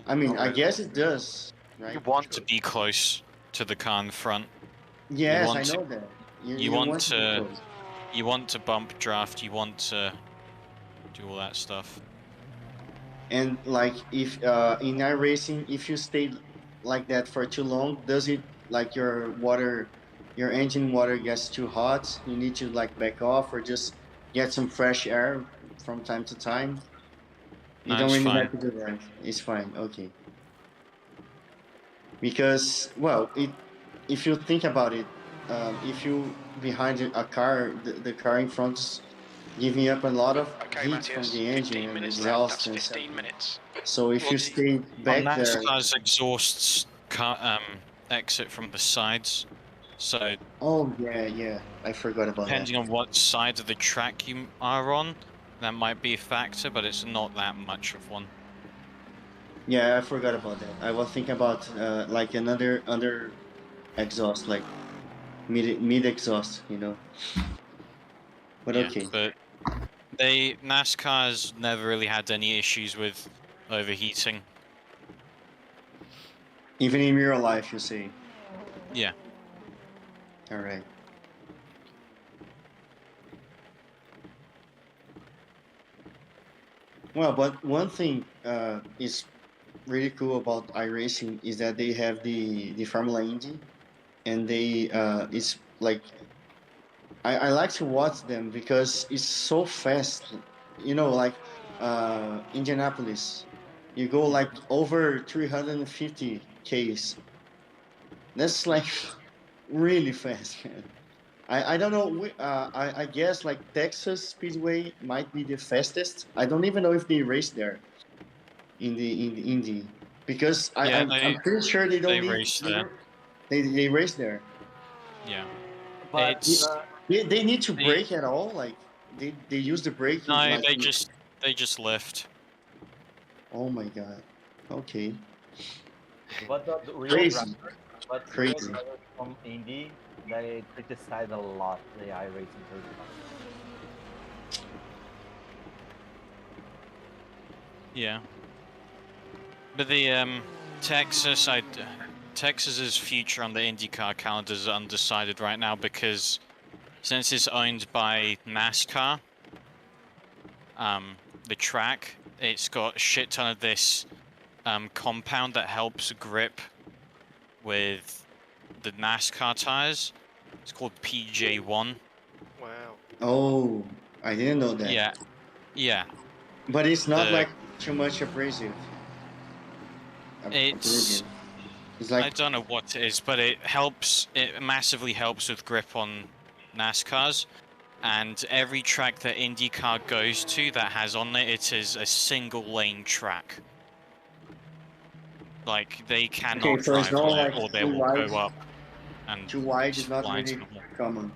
I mean, I guess it does, right? You want to be close to the car in front. Yes, I know that. You You want want to be to close. you want to bump draft, you want to do all that stuff. And like if in iRacing, if you stay like that for too long, does it like your engine water gets too hot? You need to like back off or just get some fresh air from time to time. You No, don't it's really fine. have to do that. It's fine. Okay. Because well, it if you think about it, if you behind a car, the car in front is giving up a lot of heat from the engine and exhaust and stuff. So if you stay back there, NASCAR's exhausts exit from the sides, so oh yeah, I forgot about that. depending on what side of the track you are on, that might be a factor, but it's not that much of one. Yeah, I forgot about that. I was thinking about like another under exhaust, like mid exhaust, you know. But Yeah, okay. but NASCAR's never really had any issues with overheating. Even in real life, you say. Yeah. All right. Well, but one thing is really cool about iRacing is that they have the Formula Indy, and they it's like I like to watch them because it's so fast. You know, like Indianapolis, you go like over 350 Ks. That's like really fast, man. I don't know. I guess like Texas Speedway might be the fastest. I don't even know if they race there in the Indy because Yeah, I'm pretty sure they don't they need. race there. They race there. Yeah. But They need to brake at all? Like they use the brake? No, Like, they just lift. oh my god. Okay. but the real Crazy. drivers, but Crazy. real drivers from Indy, they criticize a lot the iRacing version. Yeah. But the Texas's future on the IndyCar calendar is undecided right now because since it's owned by NASCAR, the track, it's got a shit ton of this compound that helps grip with the NASCAR tires. It's called PJ1. Wow. Oh, I didn't know that. Yeah. Yeah. But it's not like too much abrasive. It's like I don't know what it is, but it helps. It massively helps with grip on NASCARs, and every track that IndyCar goes to that has on it is a single lane track. Like they cannot so it's drive not on like it, or they too will wide. go up. And too wide is not blind really to the wall. common.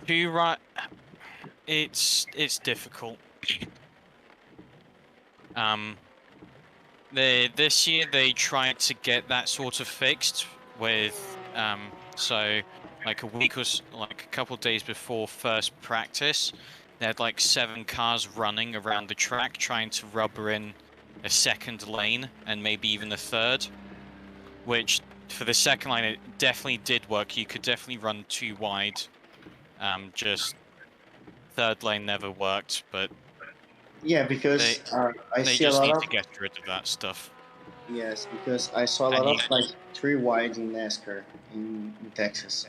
Too right. It's difficult. This year they tried to get that sort of fixed with so like a couple of days before first practice, they had like 7 cars running around the track trying to rubber in a second lane and maybe even a third, which for the second lane it definitely did work. You could definitely run too wide. Just third lane never worked, but yeah, because I they see a just lot need of to get rid of that stuff. yes, because I saw a lot of like 3 wide in NASCAR in Texas.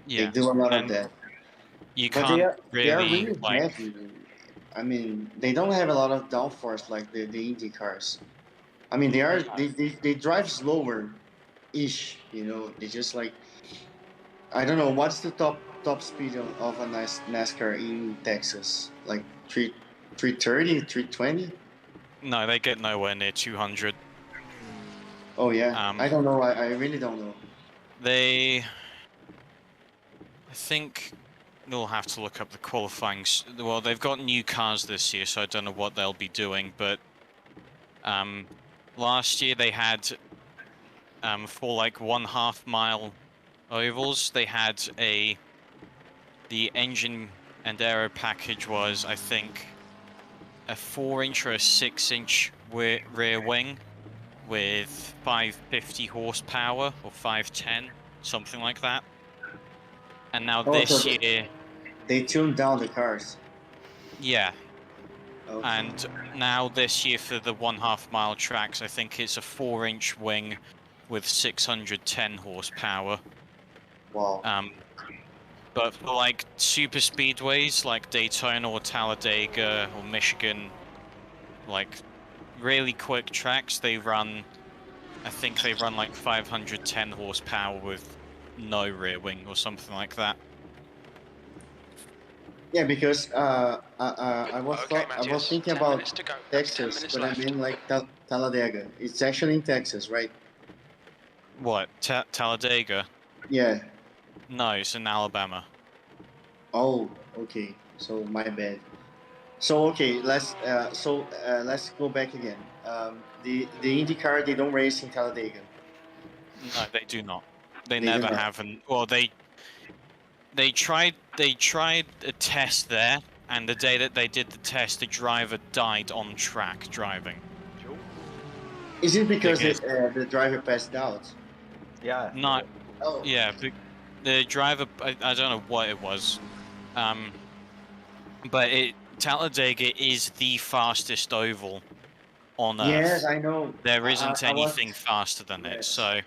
Yeah, they do a lot of that. You but can't they are really like. heavy. I mean, they don't have a lot of downforce like the Indy cars. I mean, they drive slower, ish. You know, they just like I don't know what's the top speed of a nice NASCAR in Texas, like 330, 320. No, they get nowhere near 200. Oh yeah, I don't know. I really don't know. I think they'll have to look up the qualifying. Well, they've got new cars this year, so I don't know what they'll be doing. But last year they had for like 1/2 mile ovals, they had the engine and aero package was, I think, a 4-inch or a 6-inch rear wing with 550 horsepower or 510, something like that. And now this year they tuned down the cars. Yeah. Okay. And now this year for the 1/2 mile tracks, I think it's a 4-inch wing with 610 horsepower. Wow. But for like super speedways like Daytona or Talladega or Michigan, like really quick tracks, I think they run like 510 horsepower with no rear wing or something like that. Yeah, because I was thinking about Texas, but I mean like Talladega. It's actually in Texas, right? What? Talladega? Yeah. No, it's in Alabama. Oh, okay. So my bad. So okay, let's go back again. The IndyCar, they don't race in Talladega. No, they do not. They They do never not. have. And well, they tried a test there, and the day that they did the test, the driver died on track driving. Is it because Because the driver passed out? Yeah. not Oh, yeah, the driver, I don't know what it was, but Talladega is the fastest oval on yes, Earth. I know. There isn't I was anything faster than it. yes. So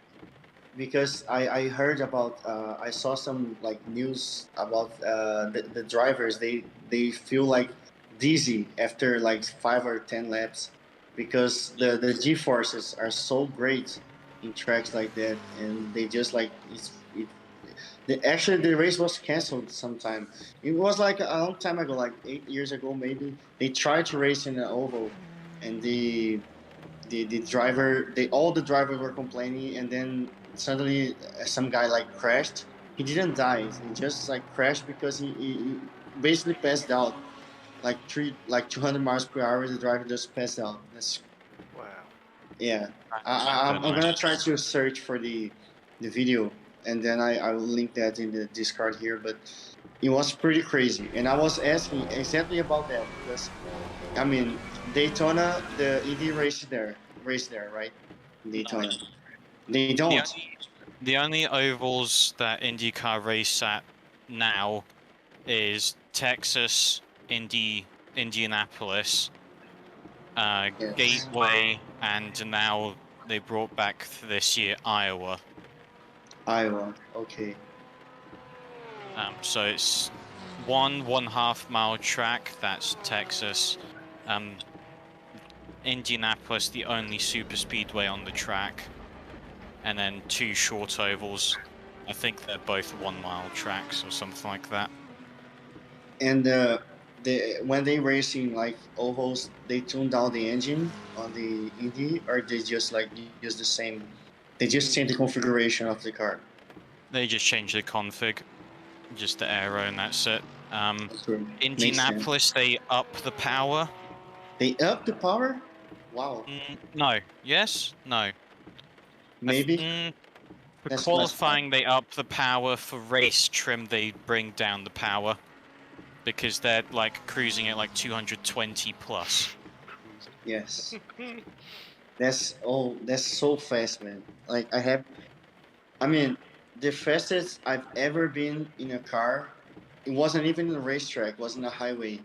Because I heard about I saw some like news about the drivers, they feel like dizzy after like 5 or 10 laps because the G forces are so great in tracks like that, and they just like actually the race was canceled sometime. It was like a long time ago, like 8 years ago maybe. They tried to race in an oval, and the driver, all the drivers were complaining, and then suddenly some guy like crashed. He didn't die. He just like crashed because he basically passed out. Like 200 miles per hour, the driver just passed out. That's Wow. yeah. I I'm don't know. gonna try to search for the video, and then I will link that in the Discord here. But it was pretty crazy, and I was asking exactly about that because I mean Daytona, the ED race there, right? Daytona. They don't. The only ovals that IndyCar race at now is Texas, Indianapolis, Yes. Gateway, and now they brought back this year Iowa. Iowa. Okay. So it's 1.5 mile track. That's Texas. Indianapolis, the only super speedway on the track, and then 2 short ovals. I think they're both 1 mile tracks or something like that. And when they racing like ovals, they tune down the engine on the Indy, or they just like use the same. They just change the configuration of the car. They just change the config, just the aero, and that's it. Okay. Indianapolis, they up the power. They up the power? Wow. No. Yes? No. Maybe. For That's qualifying, they up the power. For race trim, they bring down the power. Because they're like cruising at like 220 plus. Yes. That's so fast, man. Like I mean, the fastest I've ever been in a car, it wasn't even in a racetrack, it was in a highway.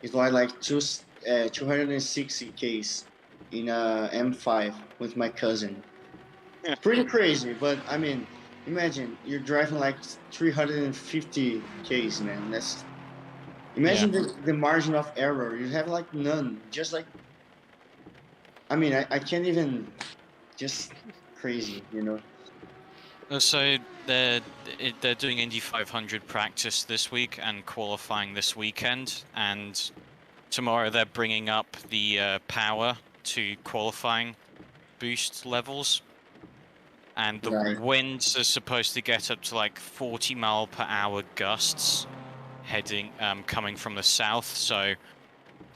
It was like 260 Ks in a M5 with my cousin. Pretty crazy, but I mean, imagine you're driving like 350 Ks, man. Imagine the margin of error. You have like none. Just like, I mean, I can't even, just crazy, you know? So they're doing Indy 500 practice this week and qualifying this weekend, and tomorrow they're bringing up the power to qualifying boost levels, and the winds are supposed to get up to like 40 mile per hour gusts, coming from the south. So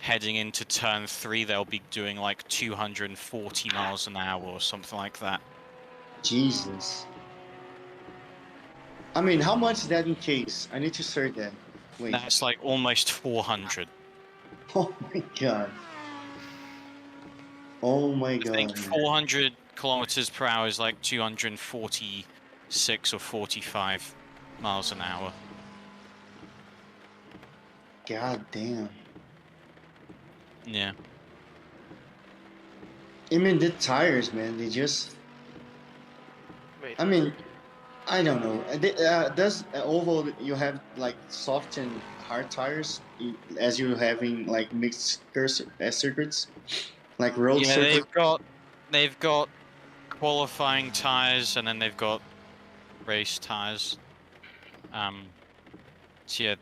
heading into turn 3, they'll be doing like 240 miles an hour or something like that. Jesus. I mean, how much is that in case? I need to search that. Wait. That's like almost 400. Oh my god. Oh my god. I think 400 kilometers per hour is like 246 or 45 miles an hour. God damn. Yeah. I mean, the tires, man, they just... I mean, I don't know. Does oval, you have like soft and hard tires as you having like mixed circuits, like road circuits? They've got qualifying tires, and then they've got race tires. So yeah,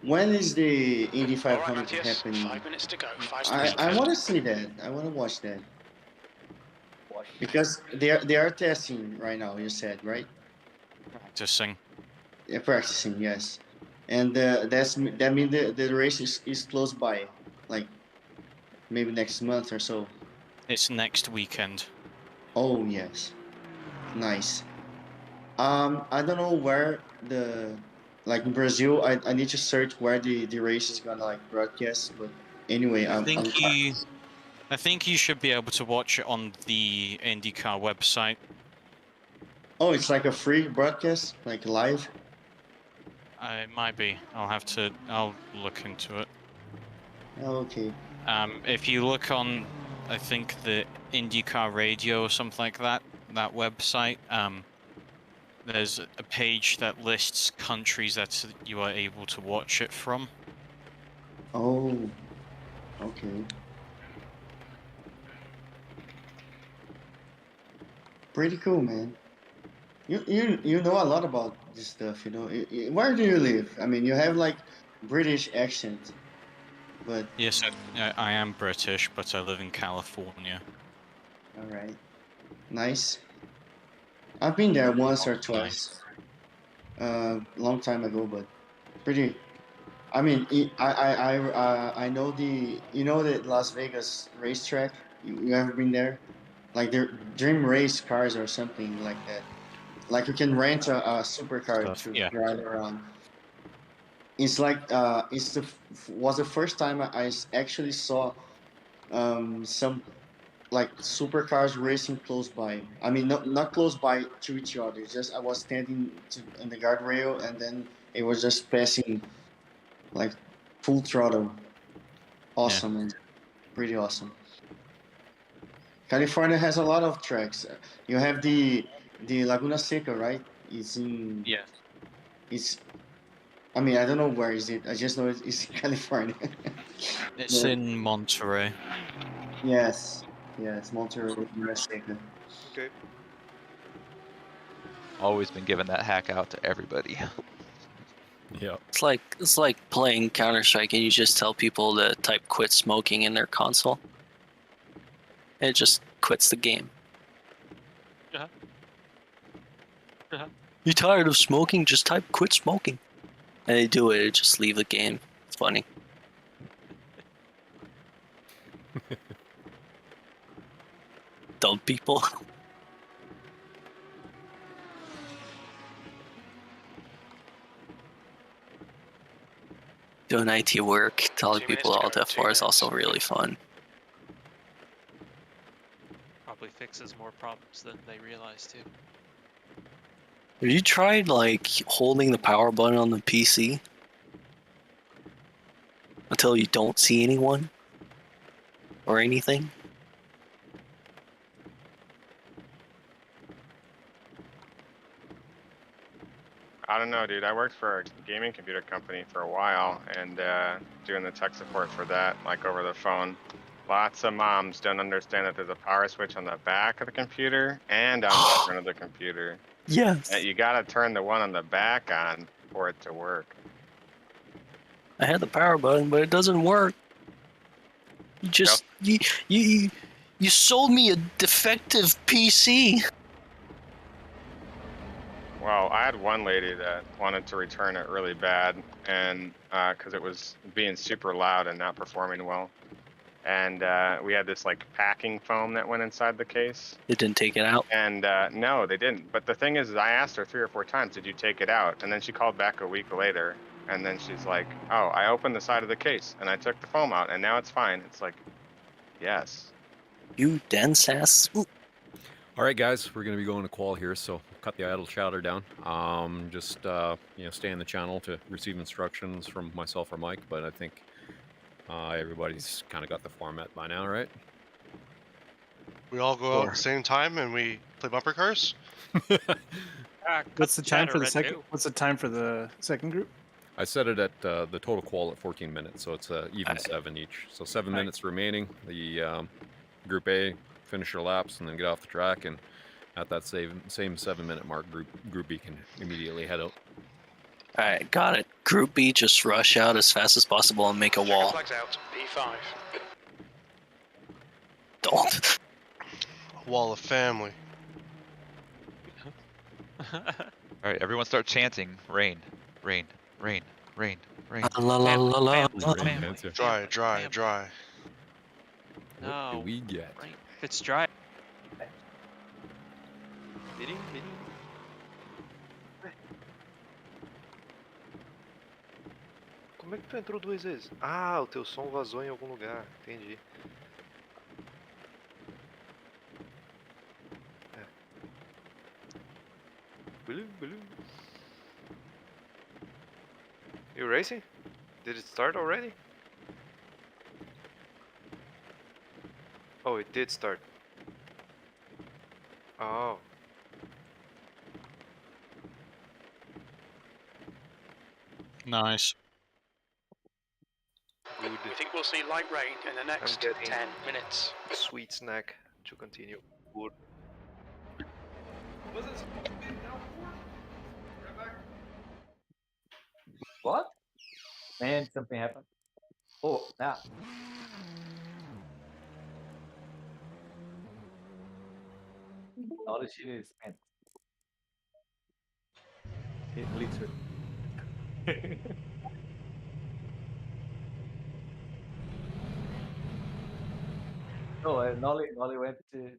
When is the Indy 500 happening? 5 minutes to go. I want to see that. I want to watch that Wash. because they are testing right now. You said right? practicing. Yeah, practicing, yes. And that means the race is close by, like maybe next month or so. It's next weekend. Oh yes, nice. I don't know where like in Brazil. I need to search where the race is gonna like broadcast. But anyway, I think you should be able to watch it on the IndyCar website. Oh, it's like a free broadcast, like live. It might be. I'll look into it. Oh, okay. If you look on, I think the IndyCar Radio or something like that website, there's a page that lists countries that you are able to watch it from. Oh, okay. Pretty cool, man. You know a lot about this stuff, you know. Where do you live? I mean, you have like British accent, but Yes, I am British, but I live in California. all right, nice. I've been there once or twice, long time ago, but pretty. I mean, I know the Las Vegas racetrack. You ever been there? Like the dream race cars or something like that. Like you can rent a supercar to Yeah. ride around. It's like was the first time I actually saw some like supercars racing close by. I mean, not close by to each other. Just I was standing in the guardrail, and then it was just passing like full throttle. Awesome, man. Pretty awesome. California has a lot of tracks. You have the Laguna Seca, right? It's in. Yes. It's. I mean, I don't know where is it. I just know it's in California. It's Yeah. in Monterey. Yes. Yes, Monterey, Laguna Seca. Okay. Always been giving that hack out to everybody. Yeah. It's like playing Counter-Strike and you just tell people to type quit smoking in their console. And it just quits the game. You tired of smoking? Just type quit smoking. And they do it, just leave the game. It's funny. Dumb people. Doing IT work, telling 2 people minutes to Alt go, F4 2 is also minutes. really fun. Probably fixes more problems than they realize too. Have you tried like holding the power button on the PC until you don't see anyone or anything? I don't know, dude. I worked for a gaming computer company for a while and doing the tech support for that, like over the phone. Lots of moms don't understand that there's a power switch on the back of the computer and on the front of the computer. Yes. That you gotta turn the one on the back on for it to work. I had the power button, but it doesn't work. You just you sold me a defective PC. Well, I had one lady that wanted to return it really bad, and because it was being super loud and not performing well. And we had this like packing foam that went inside the case. It didn't take it out? And no, they didn't. But the thing is I asked her 3 or 4 times, did you take it out? And then she called back a week later, and then she's like, oh, I opened the side of the case, and I took the foam out, and now it's fine. It's like, yes. You dense ass. Ooh. All right, guys, we're going to be going to qual here, so cut the idle chatter down. Just stay in the channel to receive instructions from myself or Mike, but I think everybody's kind of got the format by now, right? We all go out at the same time and we play bumper cars. What's the time for the second? What's the time for the second group? I set it at the total qual at 14 minutes, so it's even 7 each. So 7 minutes remaining. The Group A finish your laps and then get off the track, and at that same 7-minute mark, Group B can immediately head out. Alright, got it. Group B, just rush out as fast as possible and make a wall. Flags out. P5. Don't. A wall of family. Alright, everyone start chanting rain, rain, rain, rain, rain. La la la la. Dry, dry, dry. What do we get? Rain. If it's dry. Como é que tu entrou 2 vezes? Ah, o teu som vazou em algum lugar. Entendi. You racing? Did it start already? Oh, it did start. Oh. Nice. Good. We think we'll see light rain in the next 10 minutes. A sweet snack to continue. Good. What? Man, something happened. Oh, now. All the shit is spent. Literally. No, Nolly went to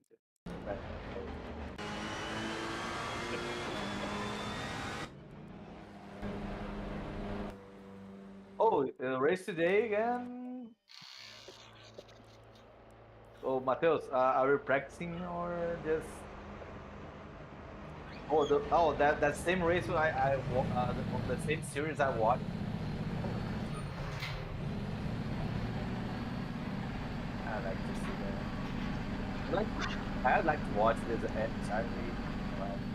Oh, race today again. Oh, Mateus, are you practicing or just? Oh, that same race on the same series I watched. I like to see that. I'd like to watch this entirely.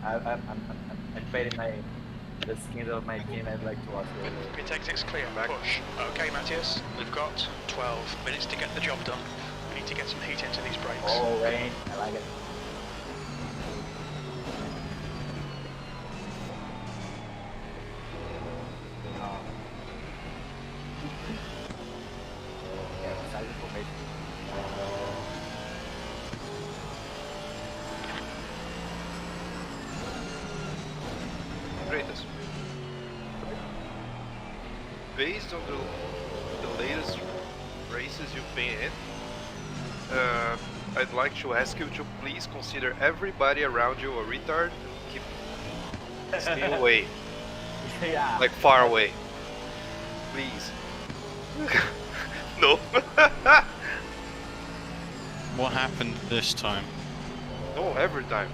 I'm fading the skins of my team. I'd like to watch it. Pit exit's clear. Push. Okay, Matthias, we've got 12 minutes to get the job done. We need to get some heat into these brakes. Oh, rain. I like it. Greatest. Based on the latest races you've been in, I'd like to ask you to please consider everybody around you a retard and keep stay away. Yeah. Like far away. Please. No. What happened this time? No, every time.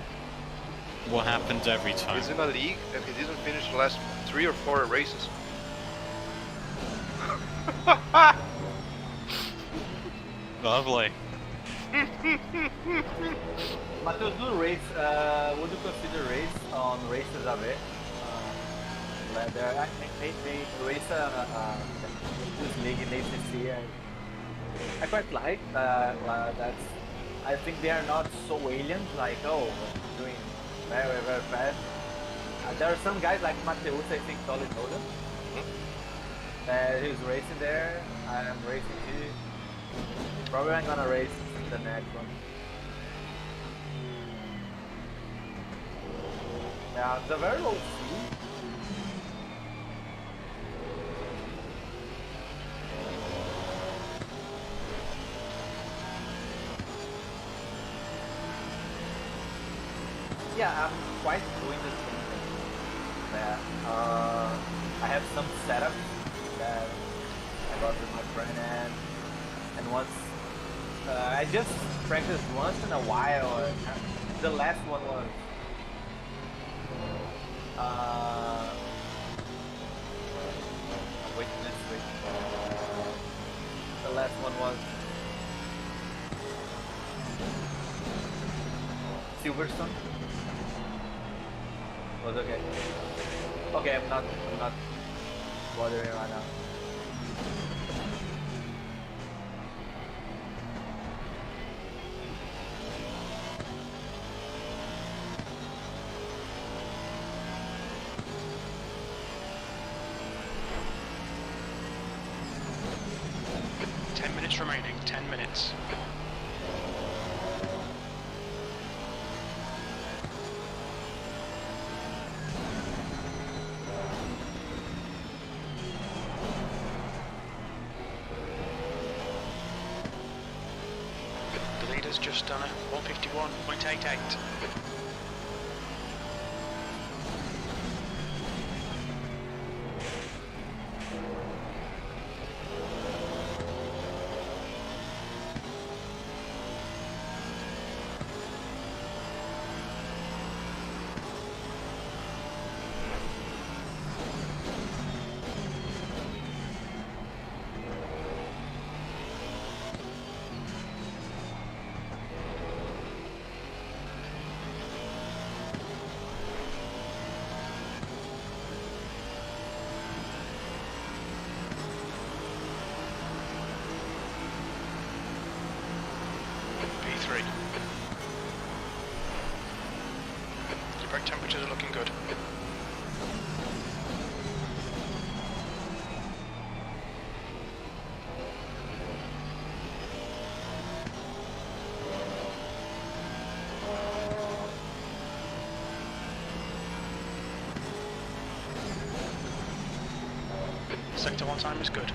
What happens every time? He's in a league and he didn't finish the last 3 or 4 races. Lovely. Mateus, would you consider race on races a bit? They race this league in ACC. I quite like that's. I think they are not so aliens like doing very very fast. There are some guys like Mateus, I think Tolly told him. He's racing there. I am racing too. Probably I'm gonna race the next one. Yeah, it's a very low speed. Yeah, I'm quite doing the same thing. That I have some setups that I got with my friend and once I just practiced once in a while. The last one was wait. The last one was Silverstone. Was okay. Okay, I'm not bothering right now. minutes. The leader's just done a 151.88. P3. Your brake temperatures are looking good. Sector 1 time is good.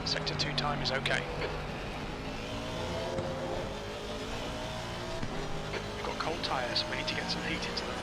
Sector 2 time is okay. We've got cold tyres, we need to get some heat into them.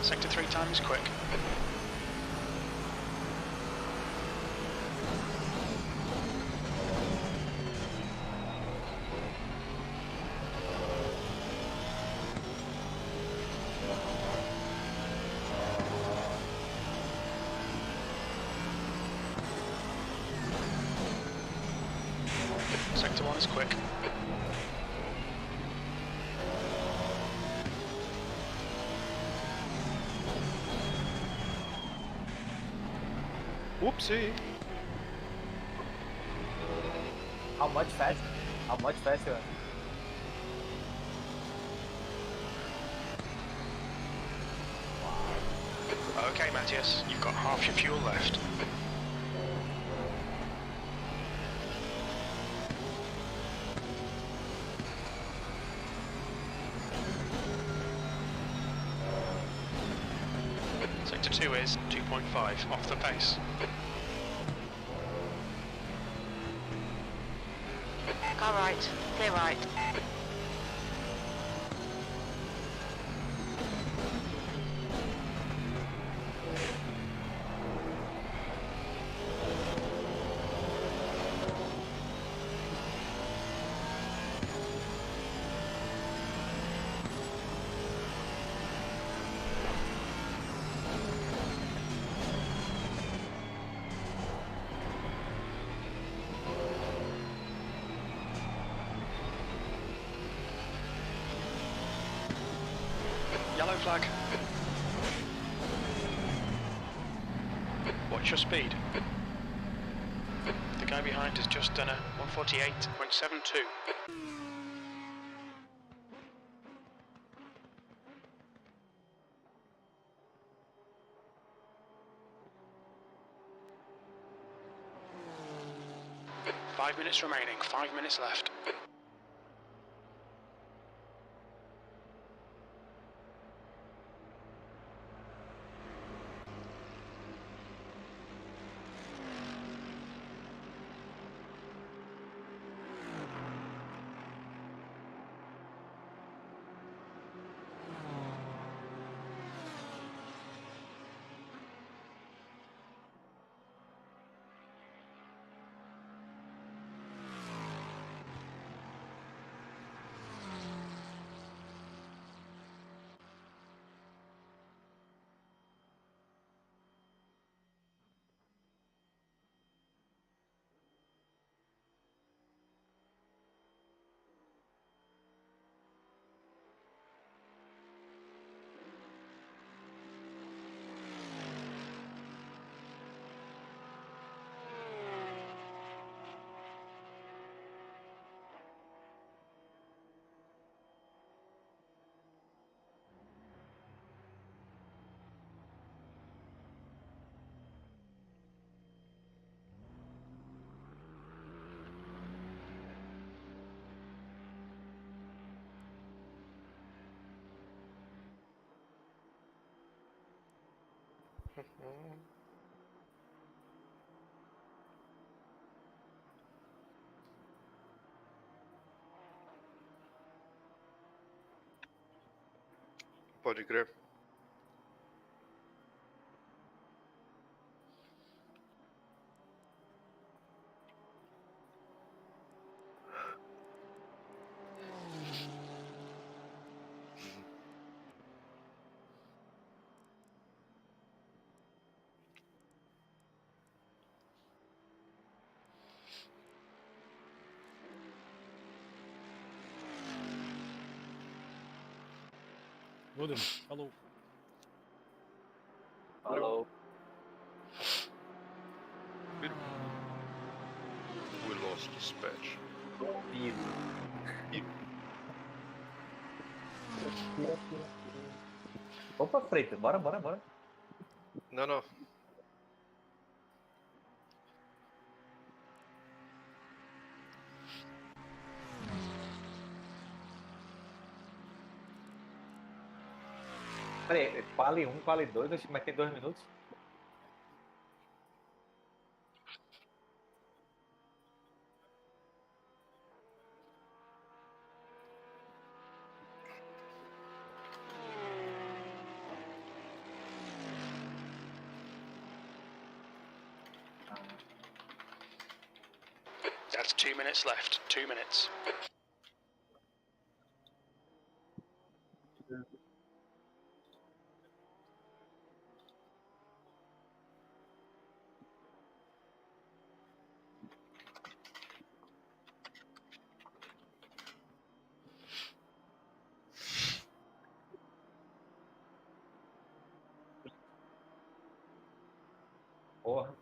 Sector 3 time is quick. Sector 1 is quick. Whoopsie. How much faster? How much faster? Okay, Matthias, you've got half your fuel left. Sector 2 is 2.5 off the pace. All right, clear right. Yellow flag. Watch your speed. The guy behind has just done a 148.72. minutes remaining. 5 minutes left. Pode crer. Wooden, falou. Falou. We lost dispatch. Opa, Freitas, bora. Não. Peraí, quali 1, quali 2, mas tem 2 minutos? That's 2 minutes left. 2 minutes. Porra.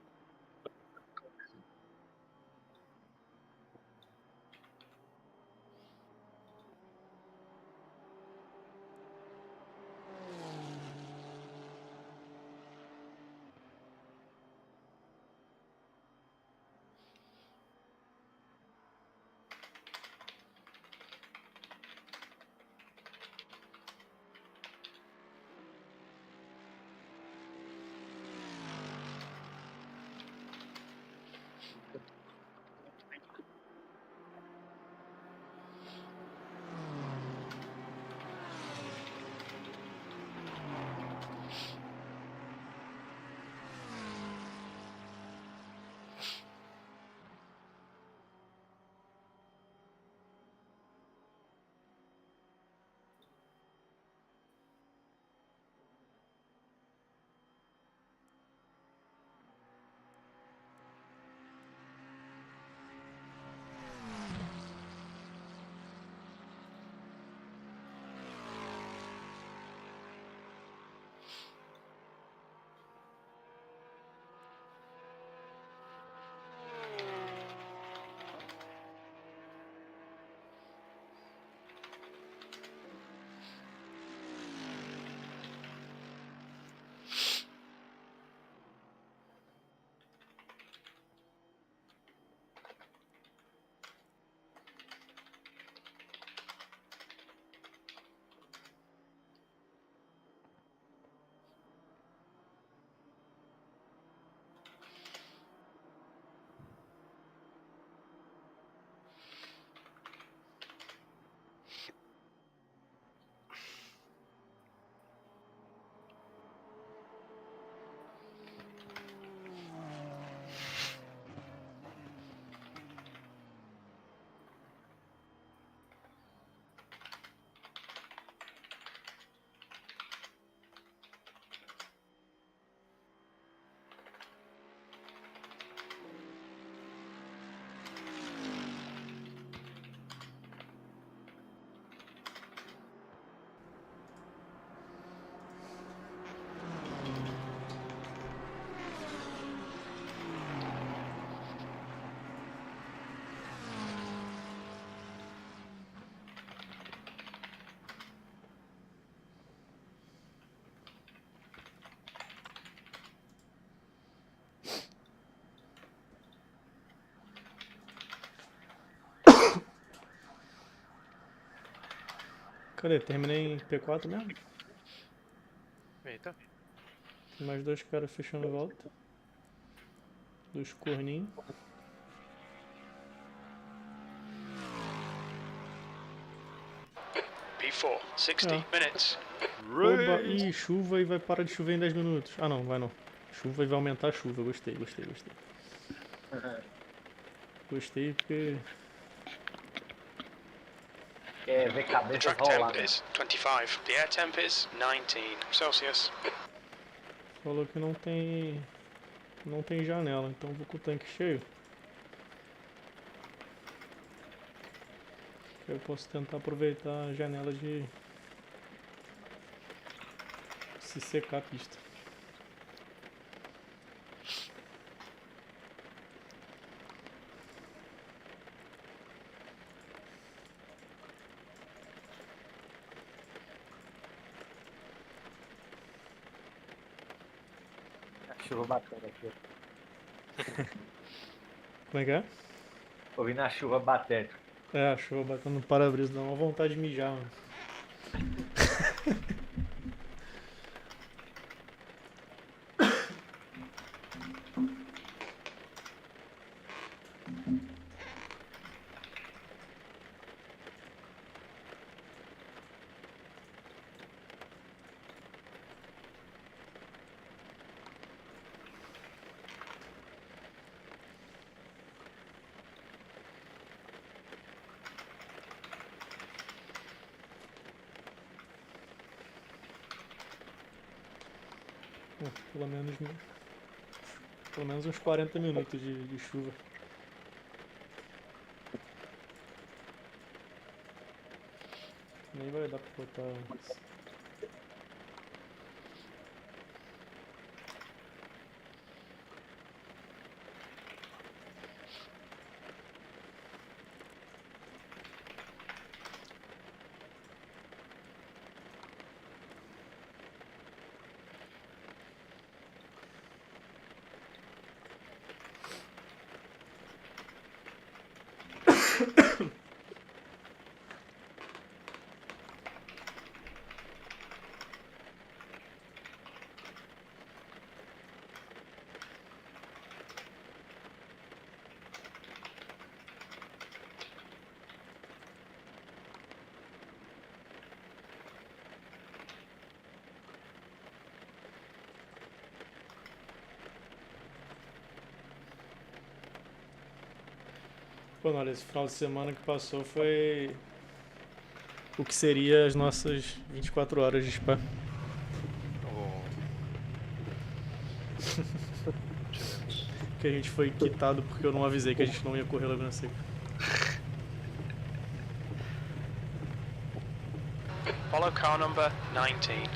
Cadê? Terminei em P4 mesmo? Eita. Tem mais 2 caras fechando volta. 2 corninhos. P4, 60 minutes. Oba, ih, chuva e vai parar de chover em 10 minutos. Ah não, vai não. Chuva e vai aumentar a chuva. Gostei. Gostei porque... Quer ver The cabeça track rolar, temp né? is 25. The air temp is 19 Celsius. Falou que não tem janela, então vou com o tanque cheio. Eu posso tentar aproveitar a janela de se secar a pista. A chuva batendo aqui. Como é que é? Ouvindo a chuva batendo. É, a chuva batendo no para-brisa, dá uma vontade de mijar, mano. Pelo menos uns 40 minutos de chuva. Nem vai dar pra botar... Pô, olha, esse final de semana que passou foi o que seria as nossas 24 horas de Spa. Que a gente foi quitado porque eu não avisei que a gente não ia correr Laguna Seca. Follow car number 19.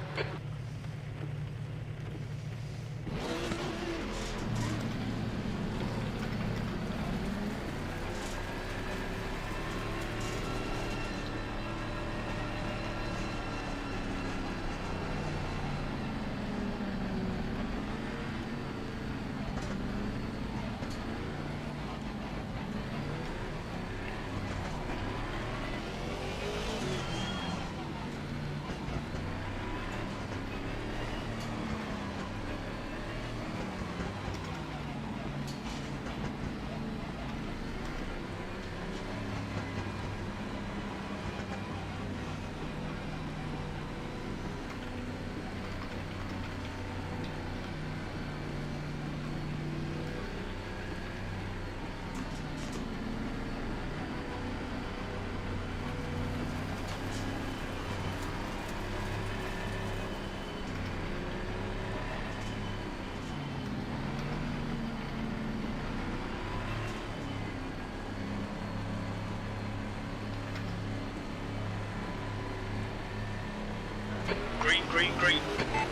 Green.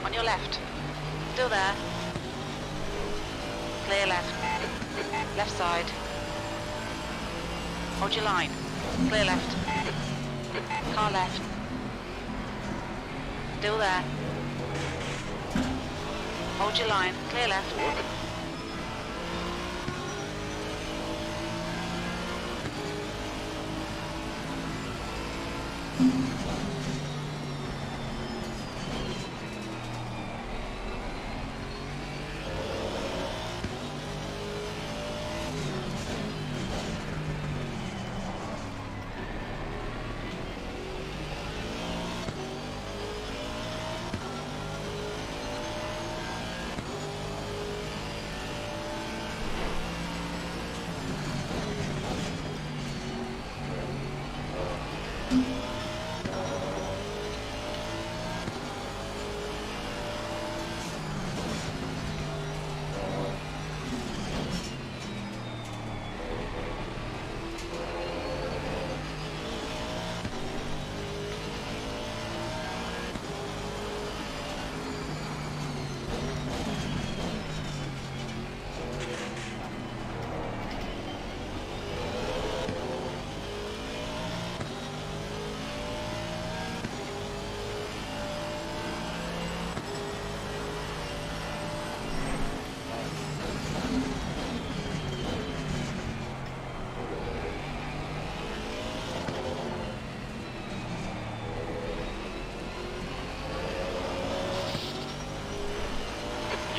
On your left. Still there. Clear left. Left side. Hold your line. Clear left. Car left. Still there. Hold your line. Clear left.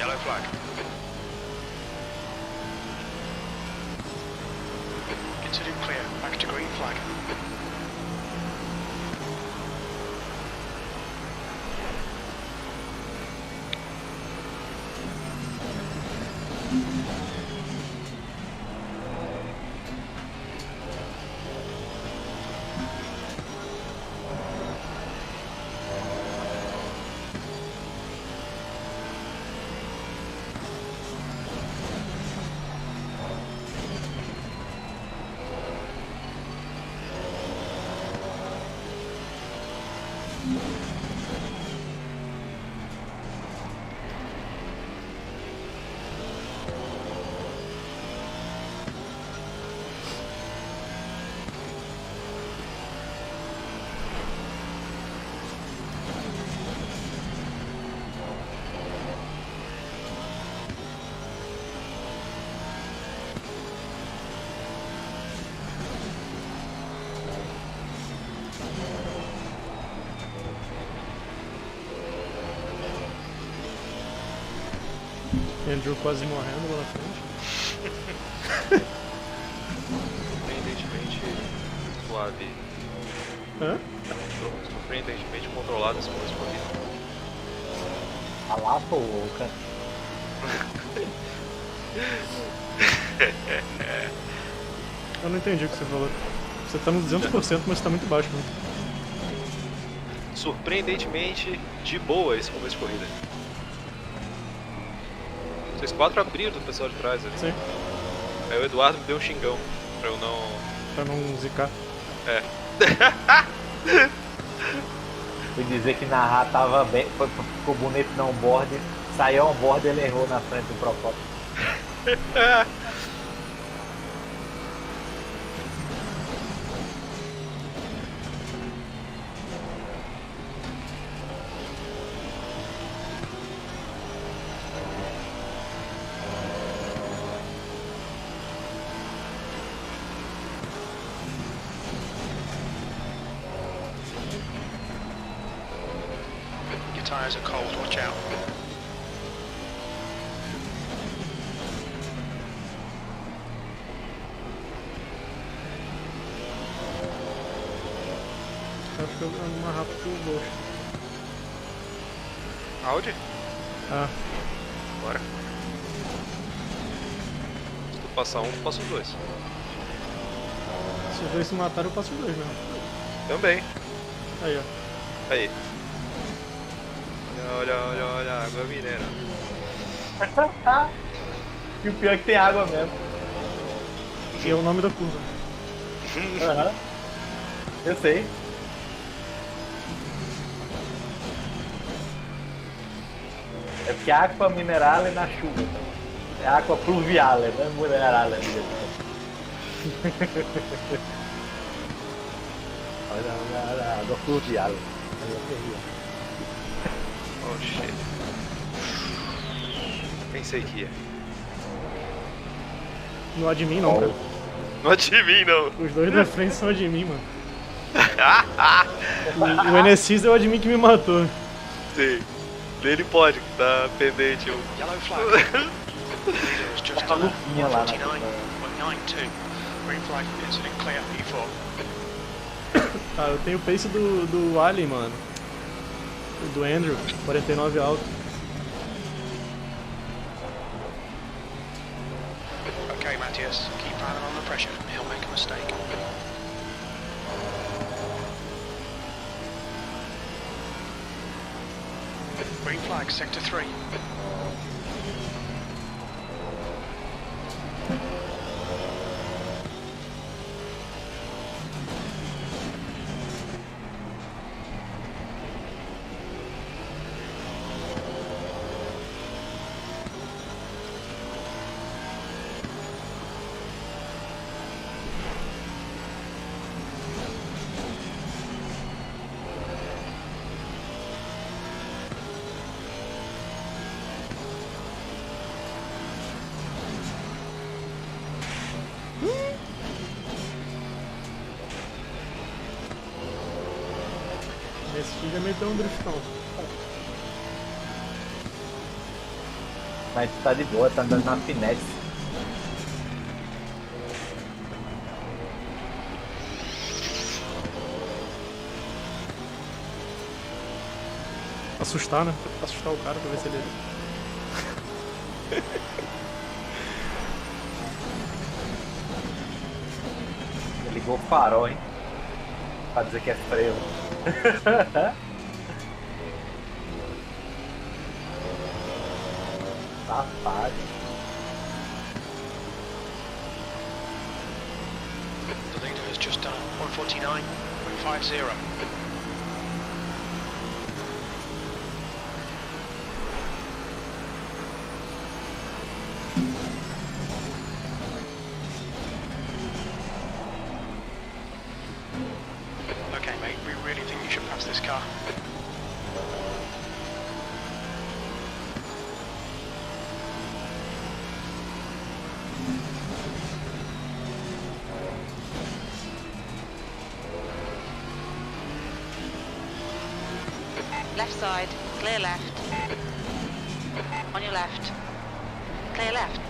Yellow flag. Consider clear. Back to green flag. Andrew quase morrendo lá na frente. Surpreendentemente suave. Hã? Surpreendentemente controlado esse começo de corrida. A lá, pô, cara. Eu não entendi o que você falou. Você tá no 200%, mas tá muito baixo, né? Surpreendentemente de boa esse começo de corrida. Vocês 4 abriram do pessoal de trás ali. Sim. Aí o Eduardo me deu um xingão pra eu não... Pra não zicar. É. Fui dizer que narrar tava bem, ficou bonito no on-board, saiu on-board e ele errou na frente do propósito. Your tyres are cold, watch out. Acho que eu ando mais rápido que o Ghost. Audi? Ah. Bora. Se tu passar um, tu passa os dois. Se os dois se matarem, eu passo os dois mesmo. Também. Aí, ó. Aí. Olha, água mineira. E o pior é que tem água mesmo. E é o nome da curva. Aham. Eu sei. É porque é aqua minerale na chuva. É aqua pluviale, não é minerale. Olha, água pluviale. Oh shit. Pensei que ia. Não admin não, cara. Não admin não. Os dois da frente são admin, mano. O NSX é o admin que me matou. Sim. Ele pode, que tá pendente. Yellow flag. Leader is just Tá luzinha lá na 49.92. Green flag, incident clear, E4. Ah, eu tenho o pace do Alien, mano. Do Andrew, 49 alto. Okay, Matthias, keep running on the pressure. He'll make a mistake. Green flag, sector 3. Esse já meteu um driftão. Mas tá de boa, tá andando na finesse. Assustar, né? Assustar o cara pra ver se ele... Ele ligou o farol, hein? Pra dizer que é freio. Safado. The leader has just done 149.50. Okay, mate, we really think you should pass this car. Left side, clear left. On your left. Clear left.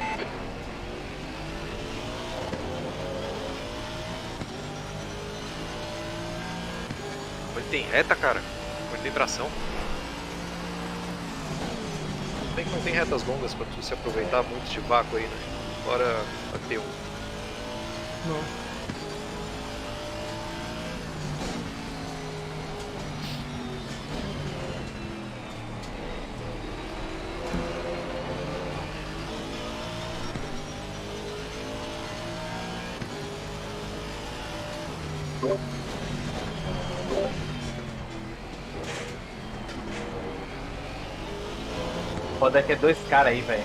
Ele tem reta, cara? Ele tem tração? Bem que não tem retas longas pra tu se aproveitar muito de vácuo aí, né? Bora bater um. Não. Foda que é dois caras aí, velho.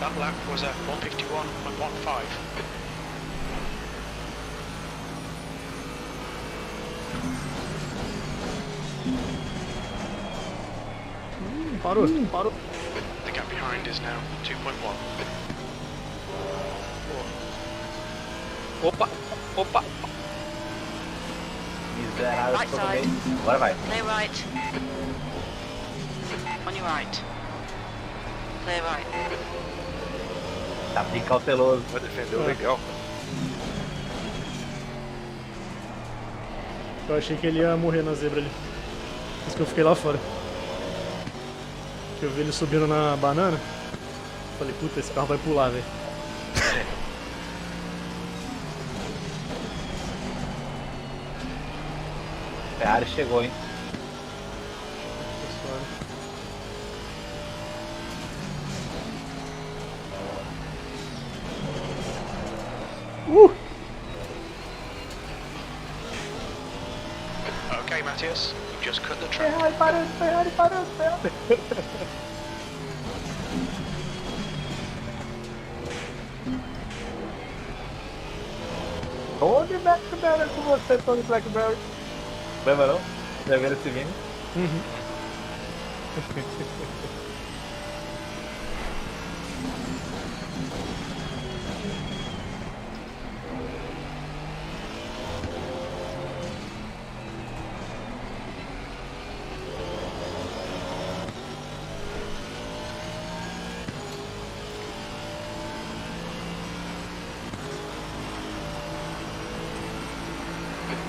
That lap was a 151.15. Parou. The gap behind is now 2.1. Opa! Miserável, Right tô no side. meio. Agora vai. Clear right. On your right. Clear right. Tá bem cauteloso. Vai defender o legal. Eu achei que ele ia morrer na zebra ali. Por isso que eu fiquei lá fora. Eu vi ele subindo na banana. Falei, puta, esse carro vai pular, velho. Ferrari chegou, hein? Okay, Matthias, you just cut the track. Ferrari parou. Tony Blackberry com você, Tony Blackberry. Lembra não? Já viram esse vídeo?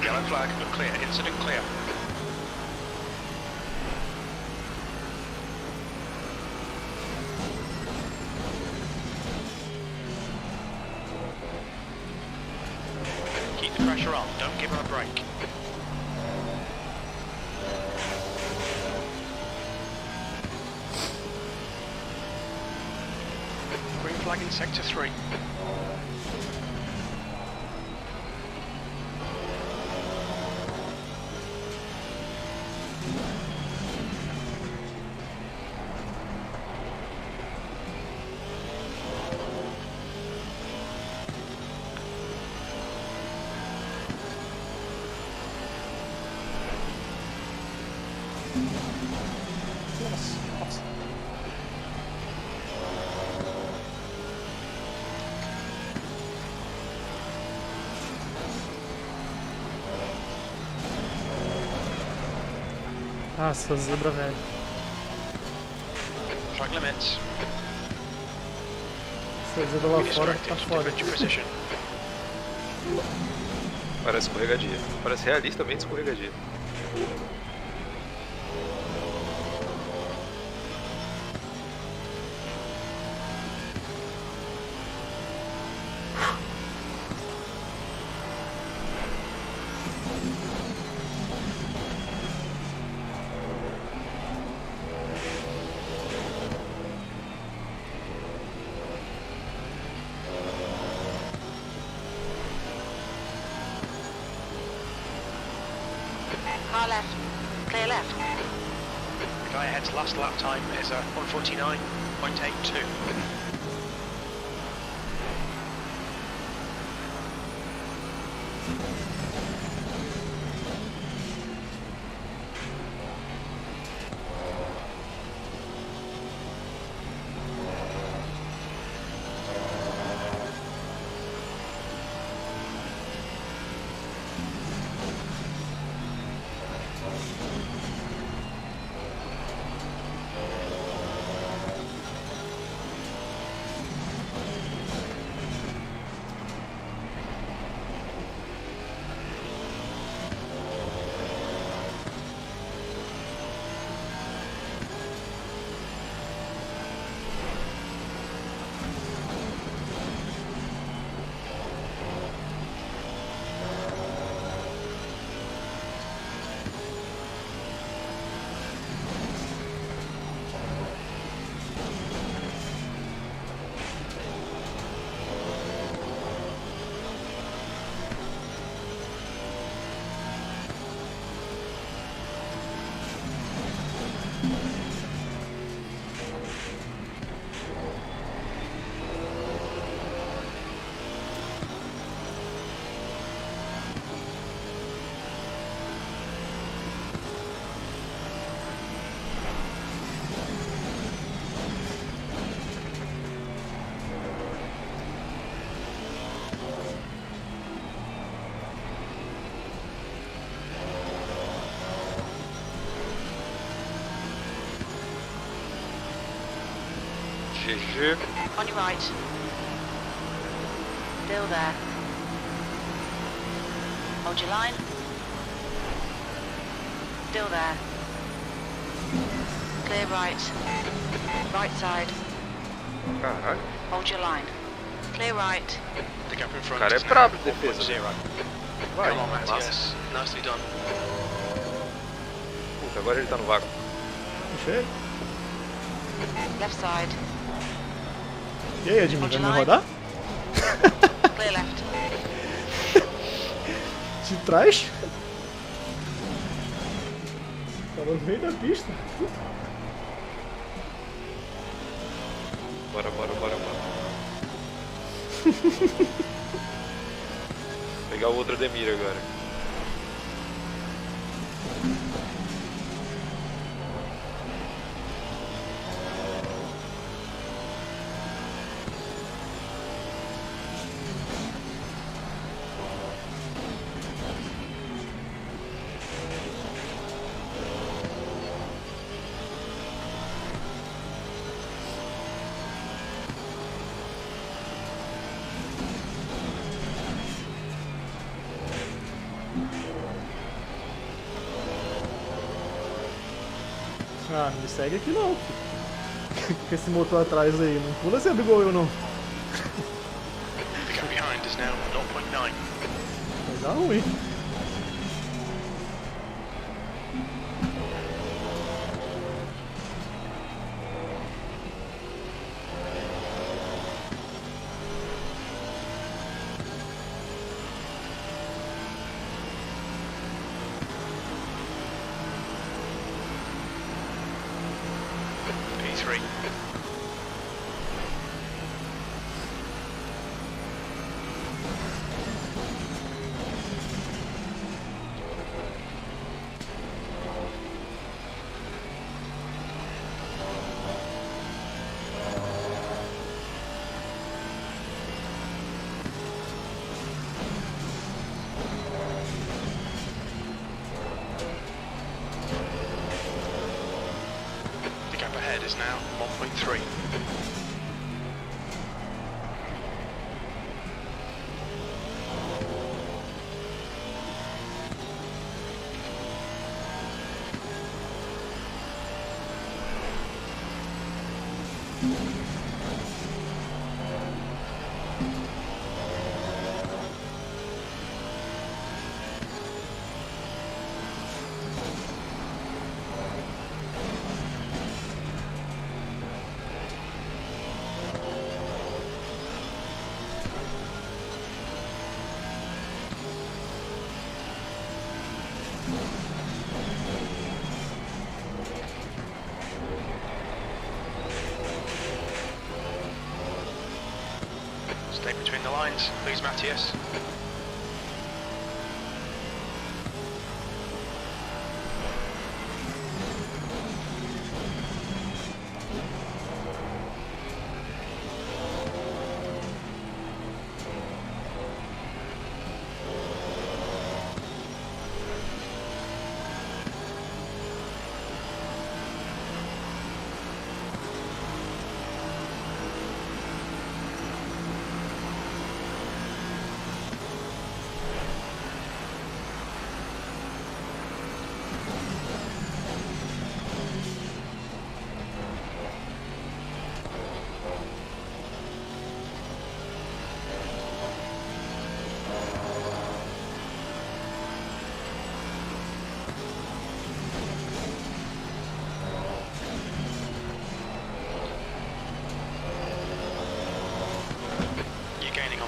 Yellow flag, but clear. Incident clear. Keep the pressure on. Don't give her a break. Green flag in sector 3. Nossa. Nossa, zebra, velho. Track limits. Essa zebra lá fora tá foda. Parece escorregadia. Parece realistamente escorregadia. Car left. Clear left. The guy ahead's last lap time is 1:49.82. GG. On your right. Still there. Hold your line. Still there. Clear right. Right side. Caralho. Hold your line. Clear right. The gap in O front cara é is brabo now de defesa. 1.0. Vai, Come on, massa. Matthias. Nicely done. Puta, agora ele tá no vácuo. Puxei. Left side. E aí, Admin, vai me rodar? Clear left. De trás? Tava no meio da pista. Bora. Pegar o outro Ademir agora. Ah, me segue aqui não, filho. Com esse motor atrás aí, não pula sempre igual eu não. The gap behind is now 0.9. Vai dar ruim. P3. is now 1.3. Stay between the lines, please, Matthias.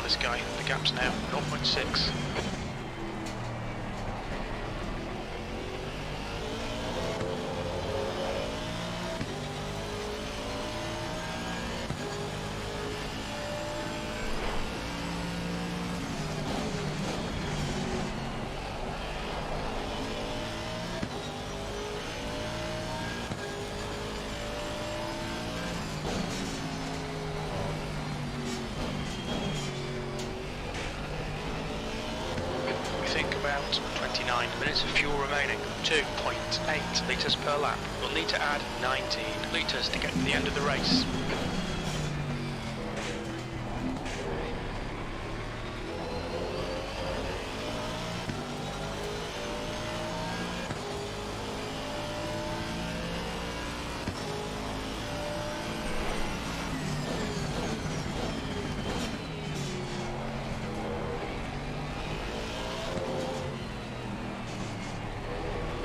This guy, the gap's now 0.6. About 29 minutes of fuel remaining, 2.8 litres per lap. We'll need to add 19 litres to get to the end of the race.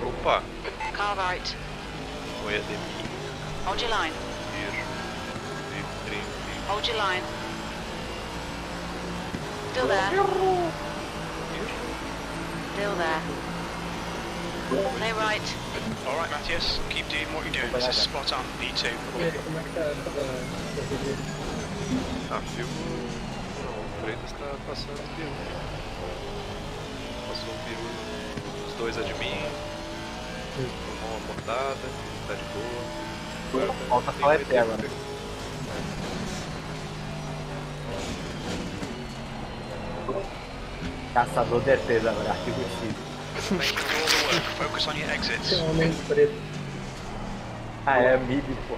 Opa! Car right. Hold your line. Hold your line. Still there. Still there. Stay right. Alright, Matthias, keep doing what you're doing. This is spot on, P2. Ah, viu? O Freitas está passando o peru. Passou o peru nos dois admin. Tomou uma portada, tá de boa. Falta só EP agora. Caçador de ETs agora, arquivo X. Focus on your exits. Tem um homem preto. Ah, é mid, pô.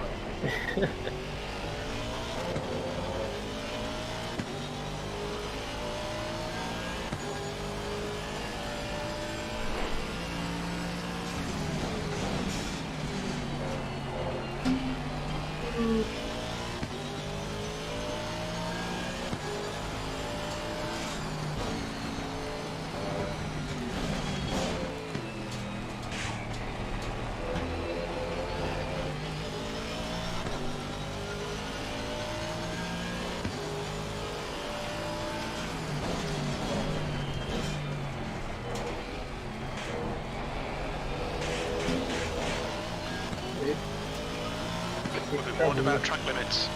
We'll be warned about track limits.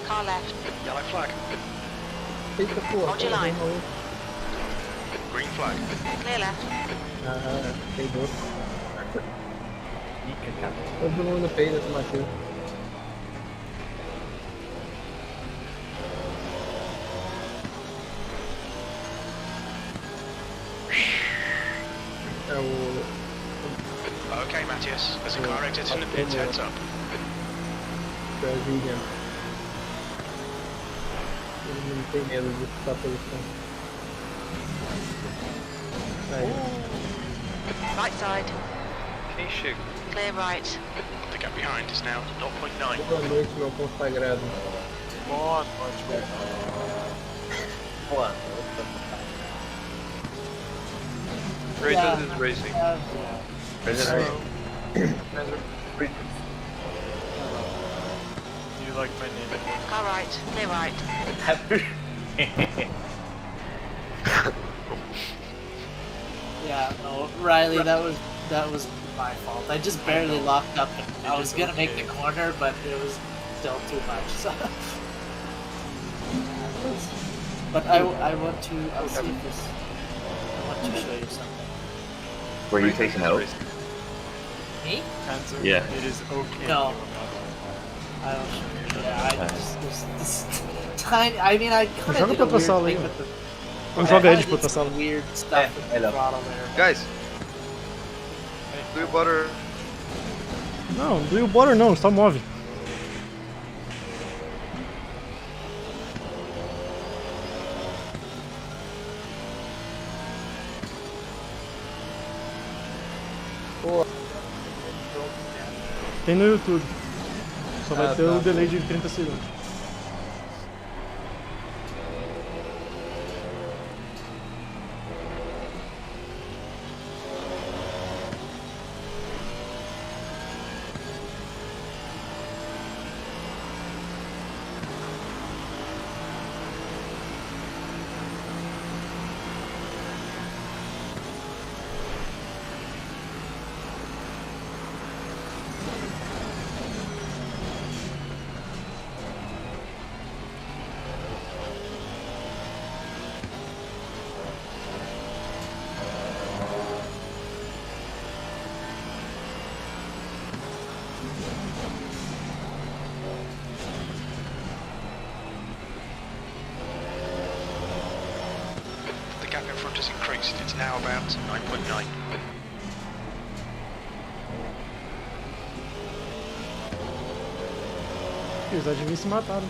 Car left. Yellow flag. Hold your line. Green flag. Clear left. Peidou. Todo mundo peida, Matheus. Okay, Matthias, there's a car exit in the pits, heads up. Brazilian. Ele não tem medo de ficar pelo fundo. Right side. Quem chega? Clear right. The gap behind is now 0.9. Boa noite, meu consagrado. Boa noite, velho. Boa. Freitas is racing. Do you like my name? Car right. Clear right. Yeah, no, Riley, that was my fault. I just barely locked up, and I was gonna make the corner, but it was still too much. So. But I want to. I'll see if this. I want to show you something. Were you taking out? Me? Yeah. It is okay. No. I don't show you. Yeah, I just this tiny. I mean, I kind of did a weird thing with the. Não joga ele de puta sala. Weird stuff with the throttle there. Guys, do you butter? Não, do you butter não, só move. Tem no YouTube. Só vai ter o delay de 30 segundos. The gap in front has increased. It's now about 9.9. Eles já deviam se matar, né?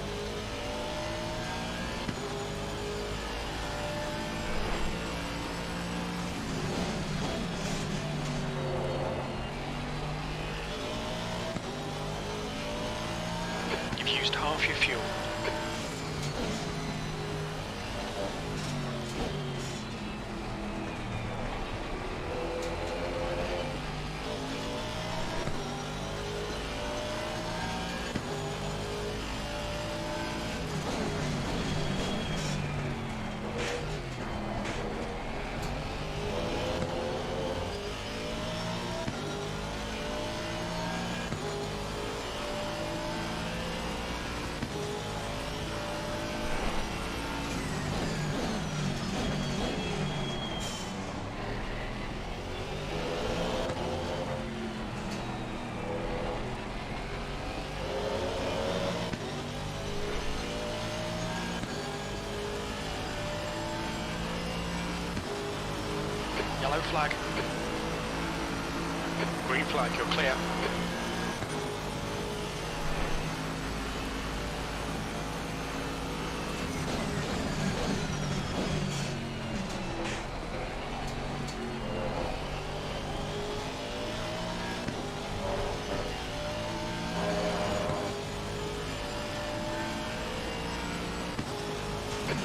You've used half your fuel. Yellow flag. Green flag, you're clear.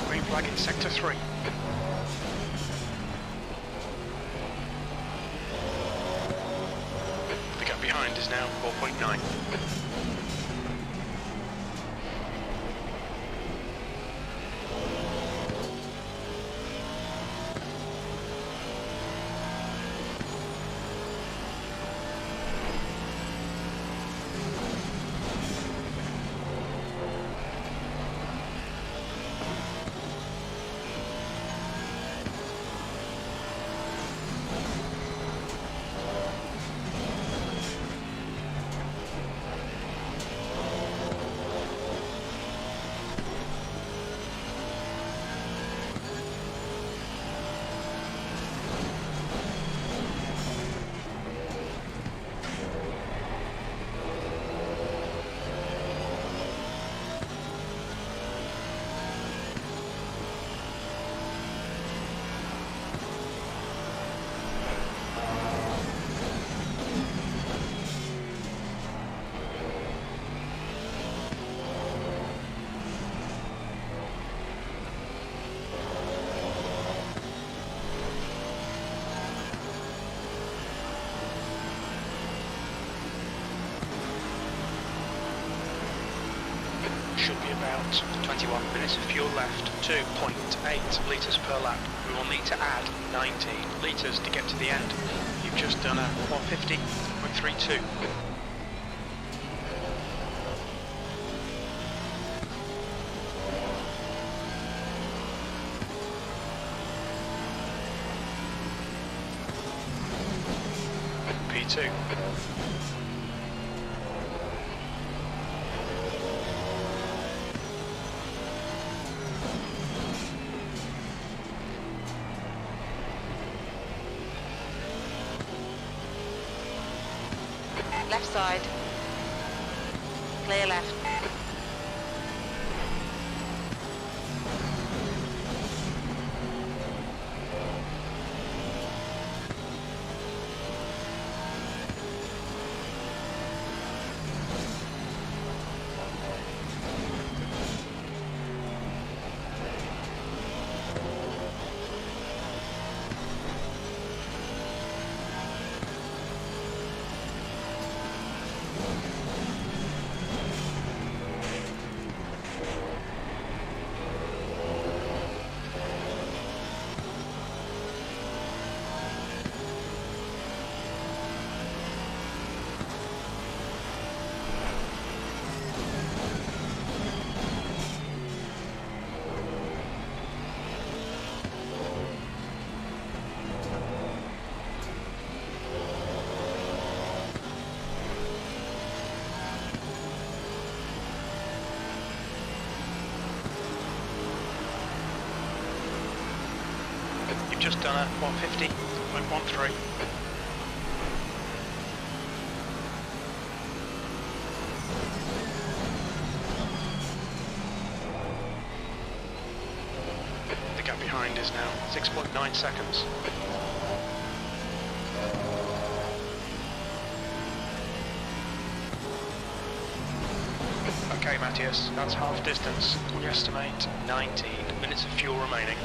Green flag in sector 3. The gap behind is now 4.9. out 21 minutes of fuel left, 2.8 litres per lap. We will need to add 19 litres to get to the end. You've just done a 150.32. P2. Left side. Clear left. You've just done a 150.13. The gap behind is now 6.9 seconds. Okay, Matthias, that's half distance. We estimate 19 minutes of fuel remaining.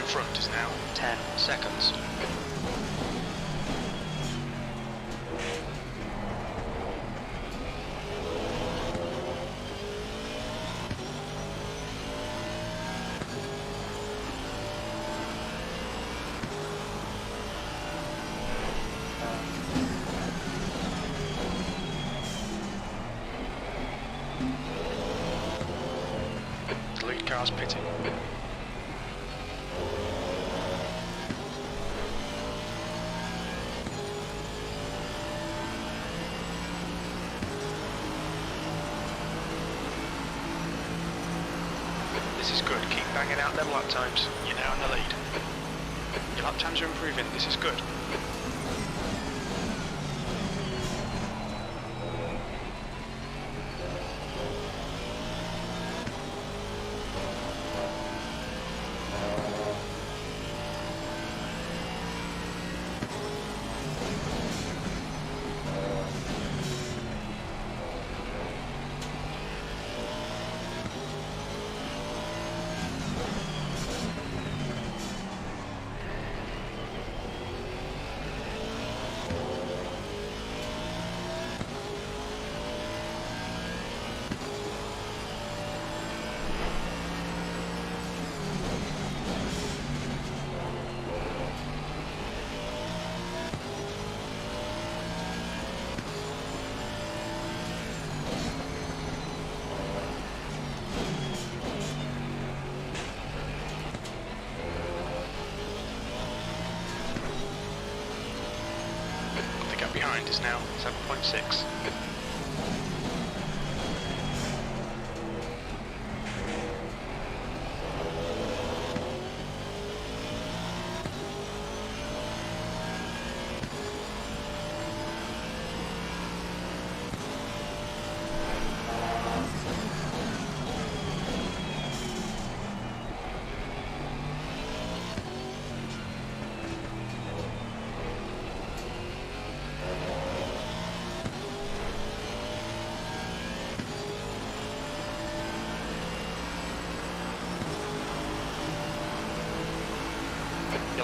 Front is now 10 seconds. The lead car's pitting. This is good. Keep banging out them lap times. You're now in the lead. Your lap times are improving. This is good. Behind is now 7.6.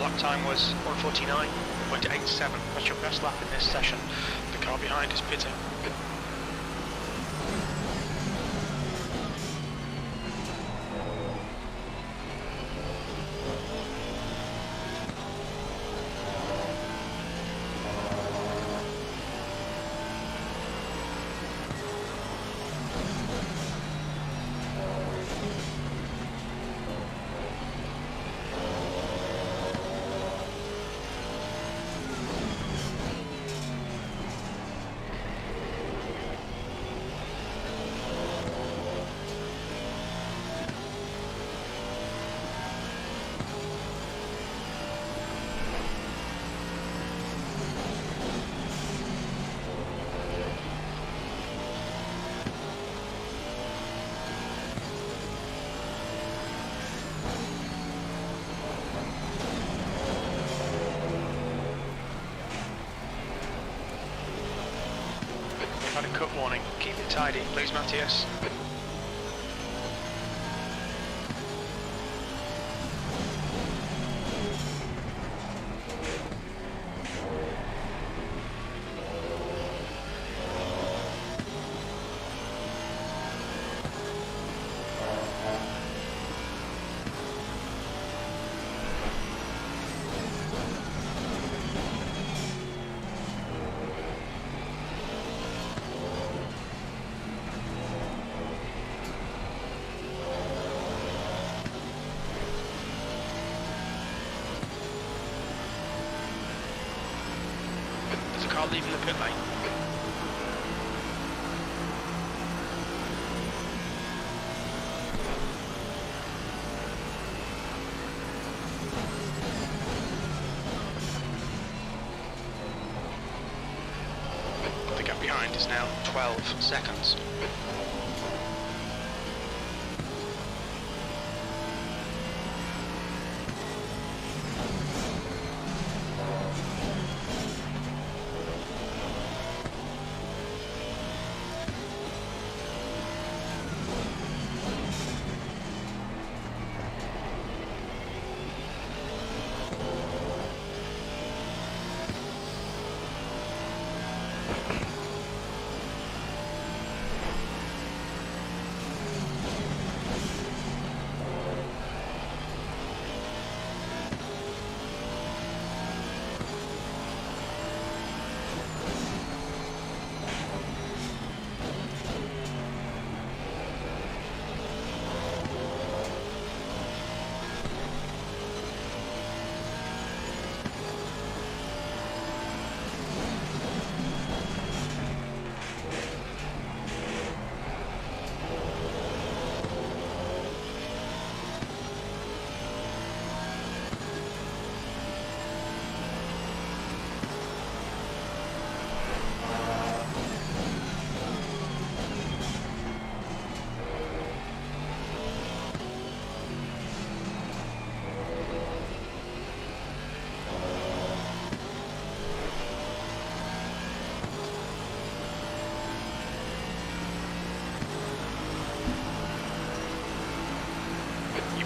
lap time was 1:49.87. That's your best lap in this session. The car behind is pitting. Had a cut warning. Keep it tidy, please, Matthias. There's a car leaving the pit lane. The gap behind is now 12 seconds.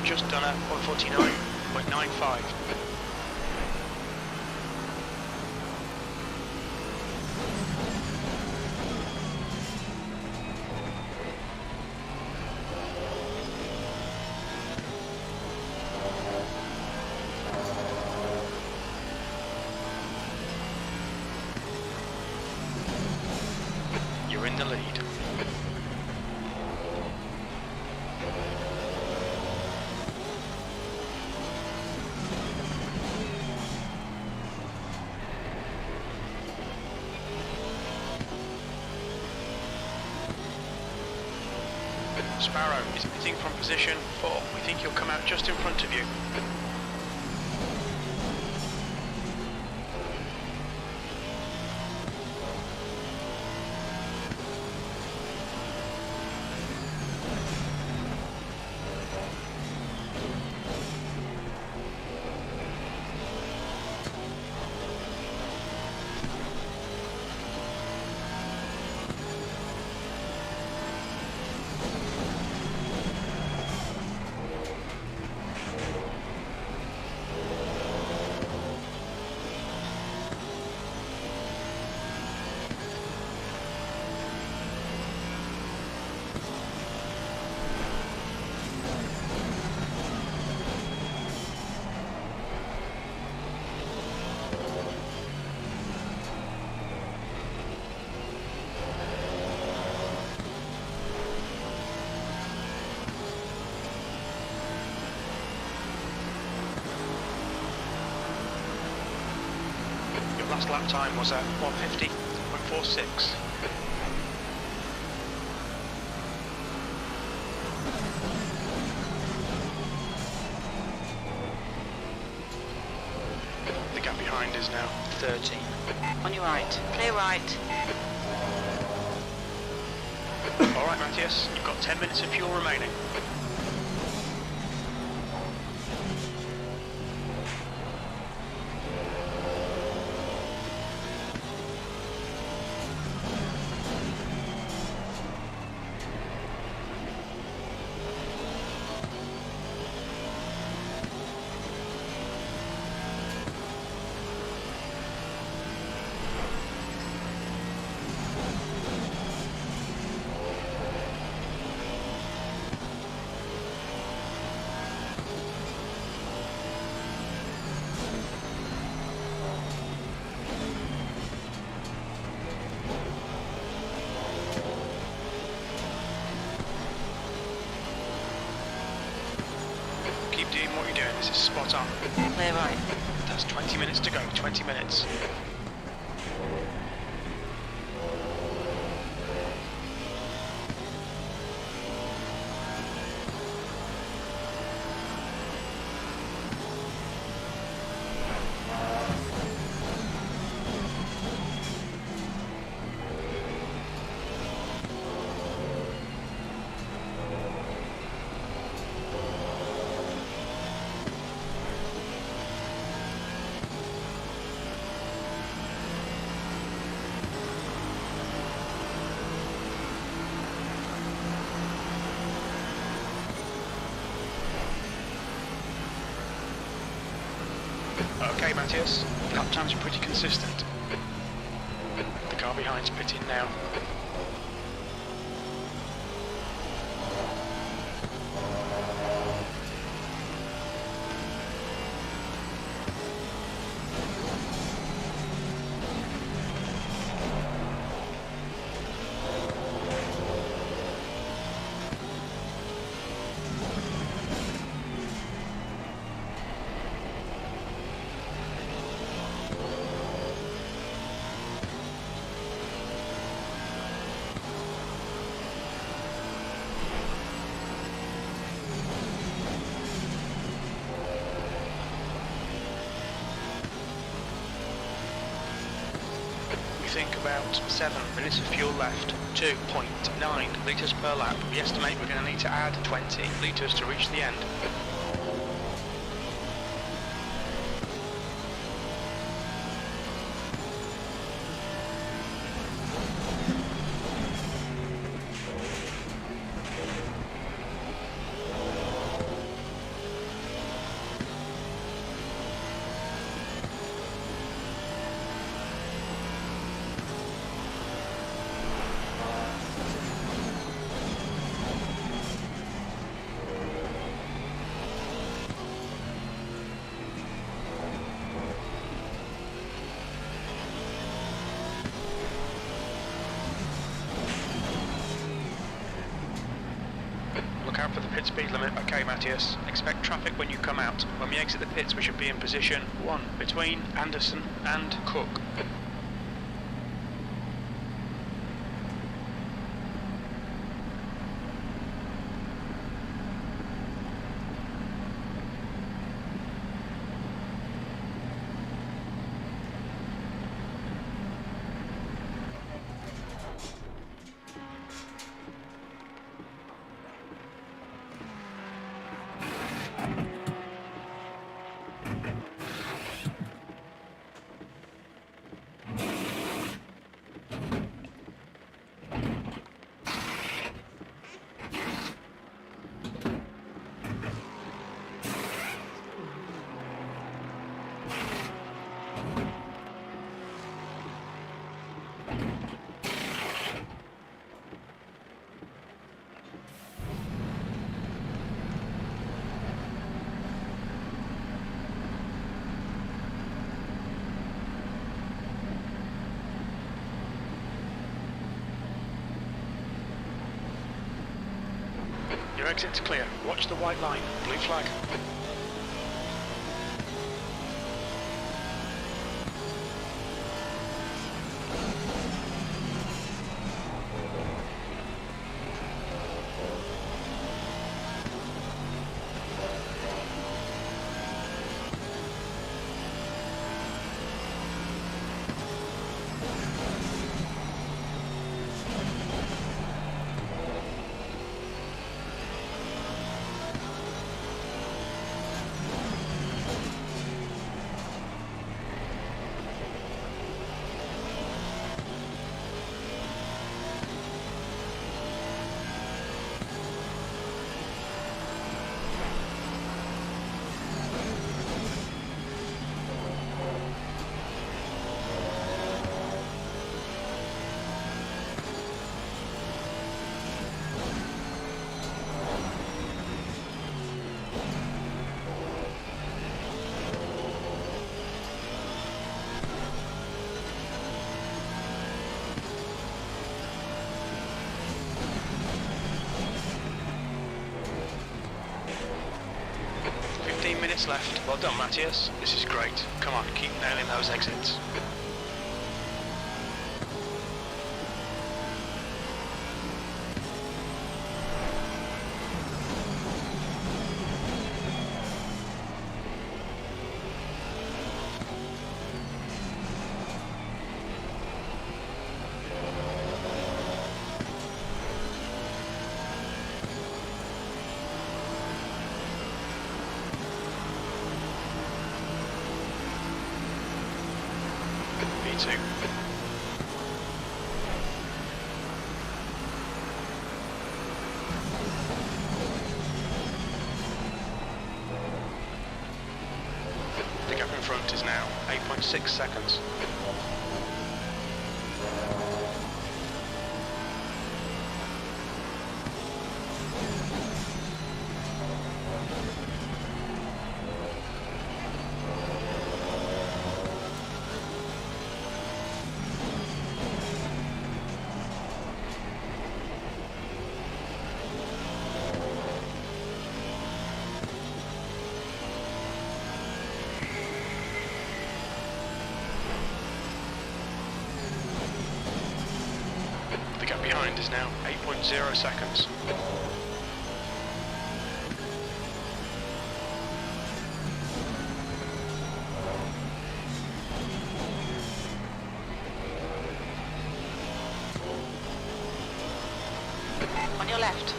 Just done at 1:49.95. You're in the lead. Sparrow is pitting from position 4. We think he'll come out just in front of you. last lap time was at 150.46. The gap behind is now 13. On your right. Clear right. Alright, Matthias, you've got 10 minutes of fuel remaining. Keep doing what you're doing, this is spot on. Clear right. That's 20 minutes to go, 20 minutes. Okay, Matthias, lap times are pretty consistent. The car behind's pitting now. Think about 7 minutes of fuel left, 2.9 litres per lap. We estimate we're going to need to add 20 litres to reach the end. Look out for the pit speed limit. Okay, Matthias. Expect traffic when you come out. When we exit the pits, we should be in position 1 between Anderson and Cook. Your exit's clear. Watch the white line. Blue flag. minutes left. Well done, Matthias. This is great. Come on, keep nailing those exits. V2. The gap in front is now 8.6 seconds. The gap behind is now 8.0 seconds. On your left.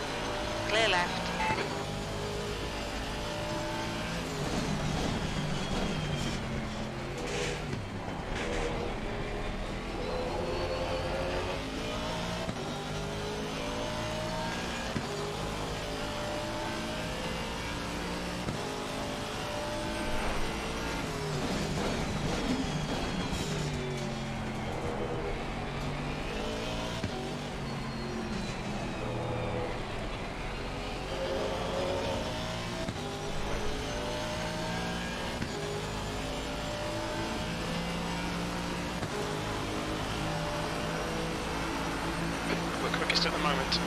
Clear left. We're quickest at the moment.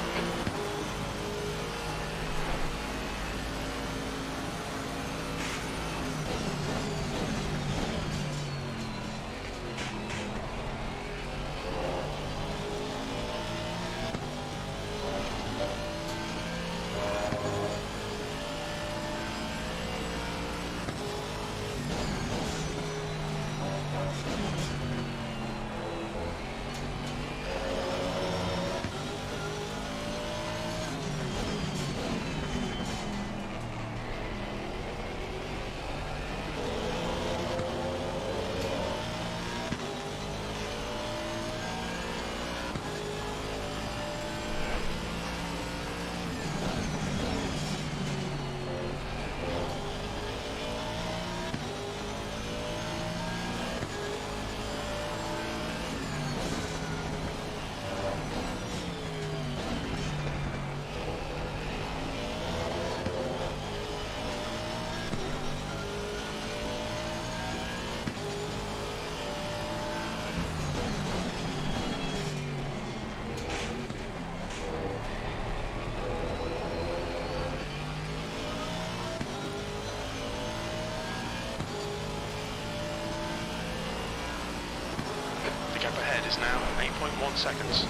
The gap ahead is now 8.1 seconds.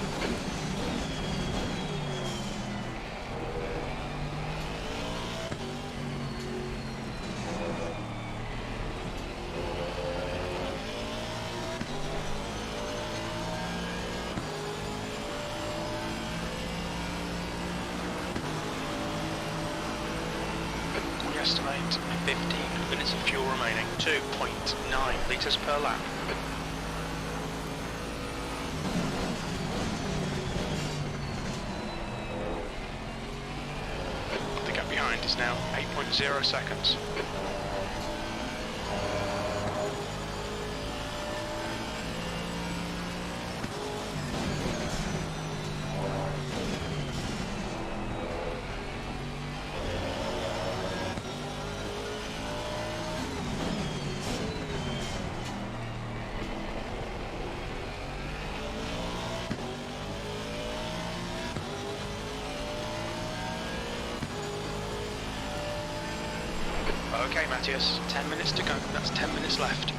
We estimate 15 minutes of fuel remaining, 2.9 litres per lap. The gap behind is now 8.0 seconds. Okay, Matthias, 10 minutes to go. That's 10 minutes left.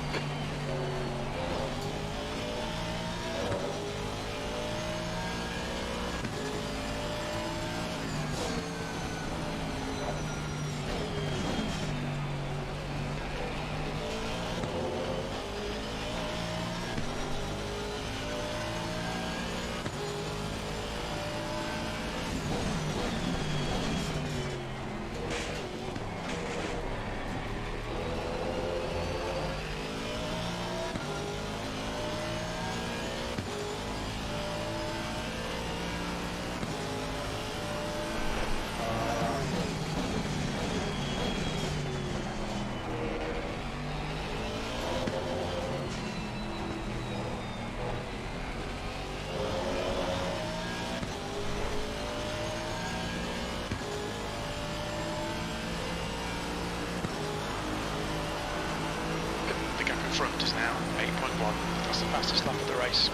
Front is now 8.1. That's the fastest lap of the race.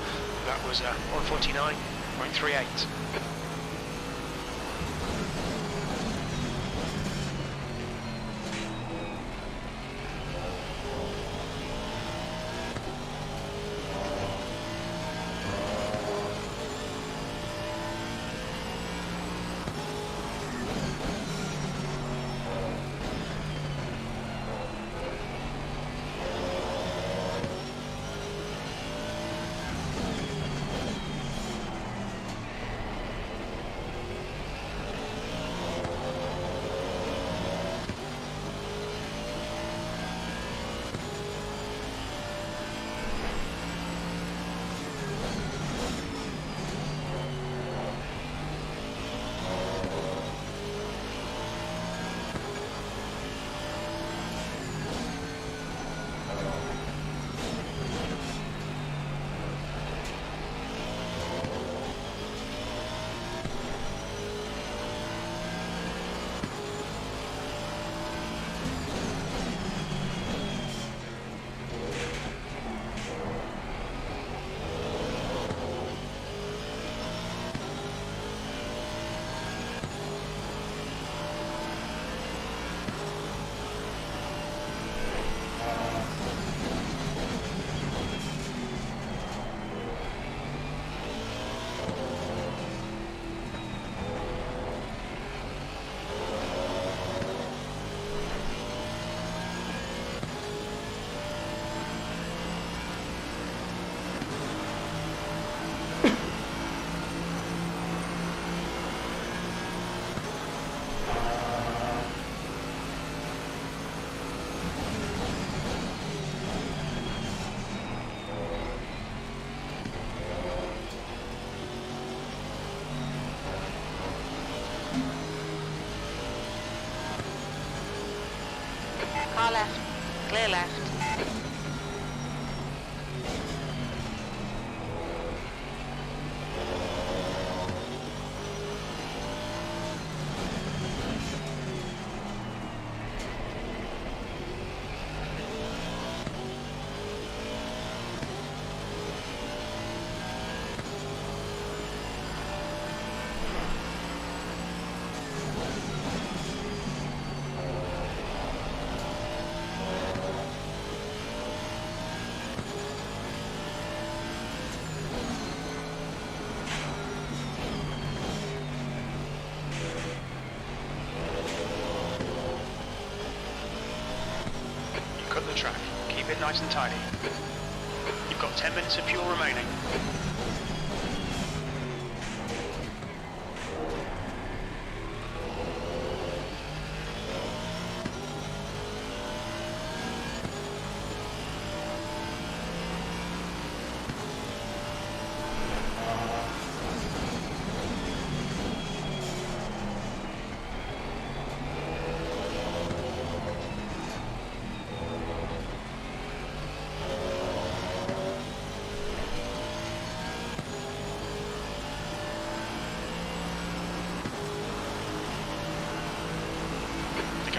That was 1:49.38. Car left. Clear left. Cut the track. Keep it nice and tidy. You've got 10 minutes of fuel remaining.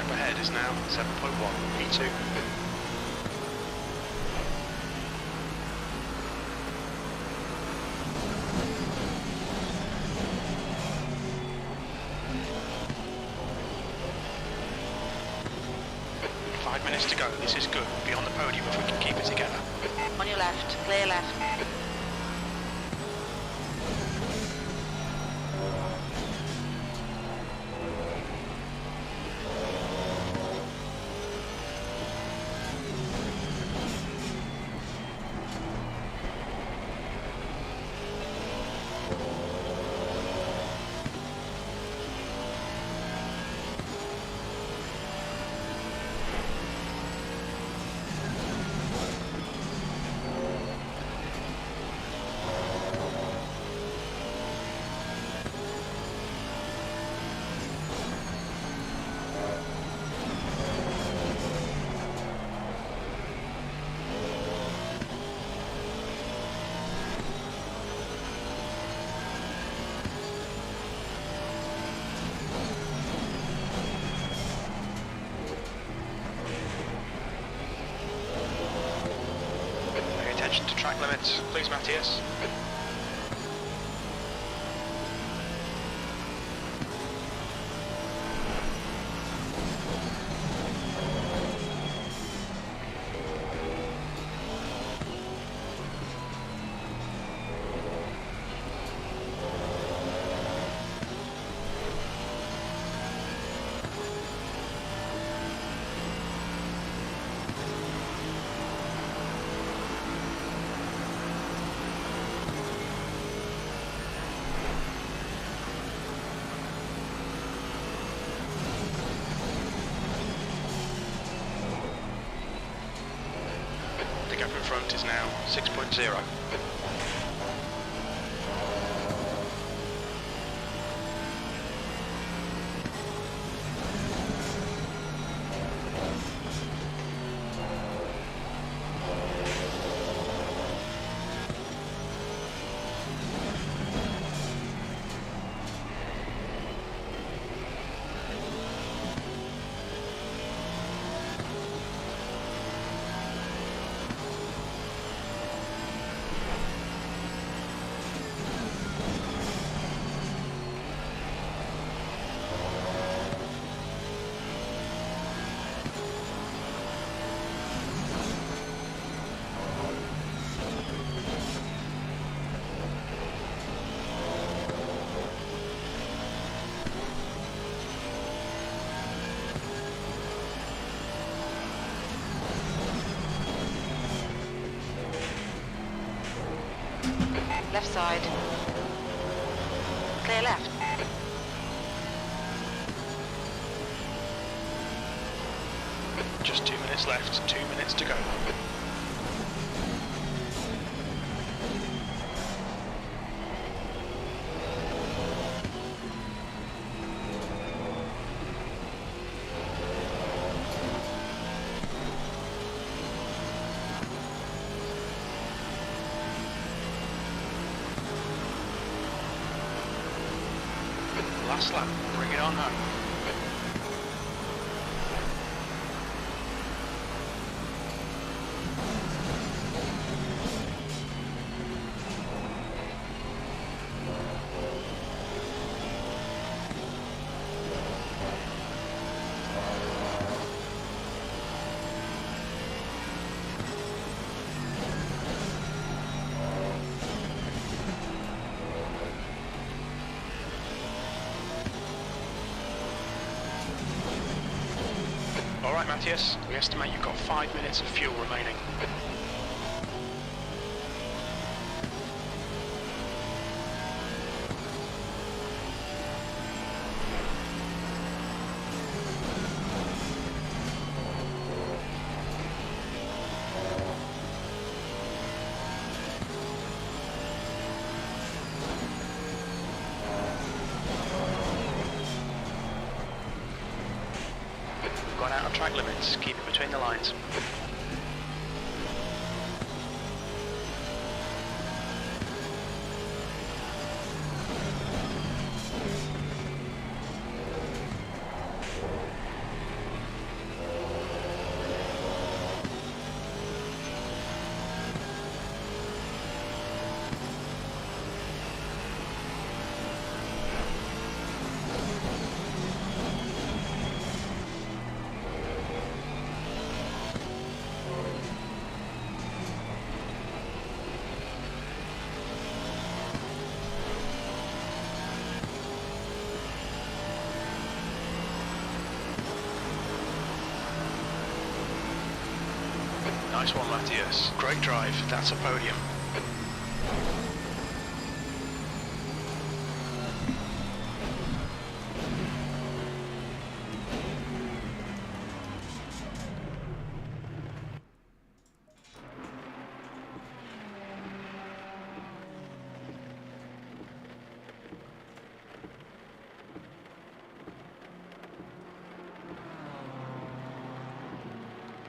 Ahead is now 7.1 P2. 5 minutes to go. This is good. We'll be on the podium if we can keep it together. On your left, clear left. To track limits, please, Matthias. The gap in front is now 6.0. Left side. Clear left. Just 2 minutes left, 2 minutes to go. Last lap, bring it on home. Alright Matthias, we estimate you've got 5 minutes of fuel remaining. Gone out of track limits, keep it between the lines. Nice one, Matthias. Great drive. That's a podium.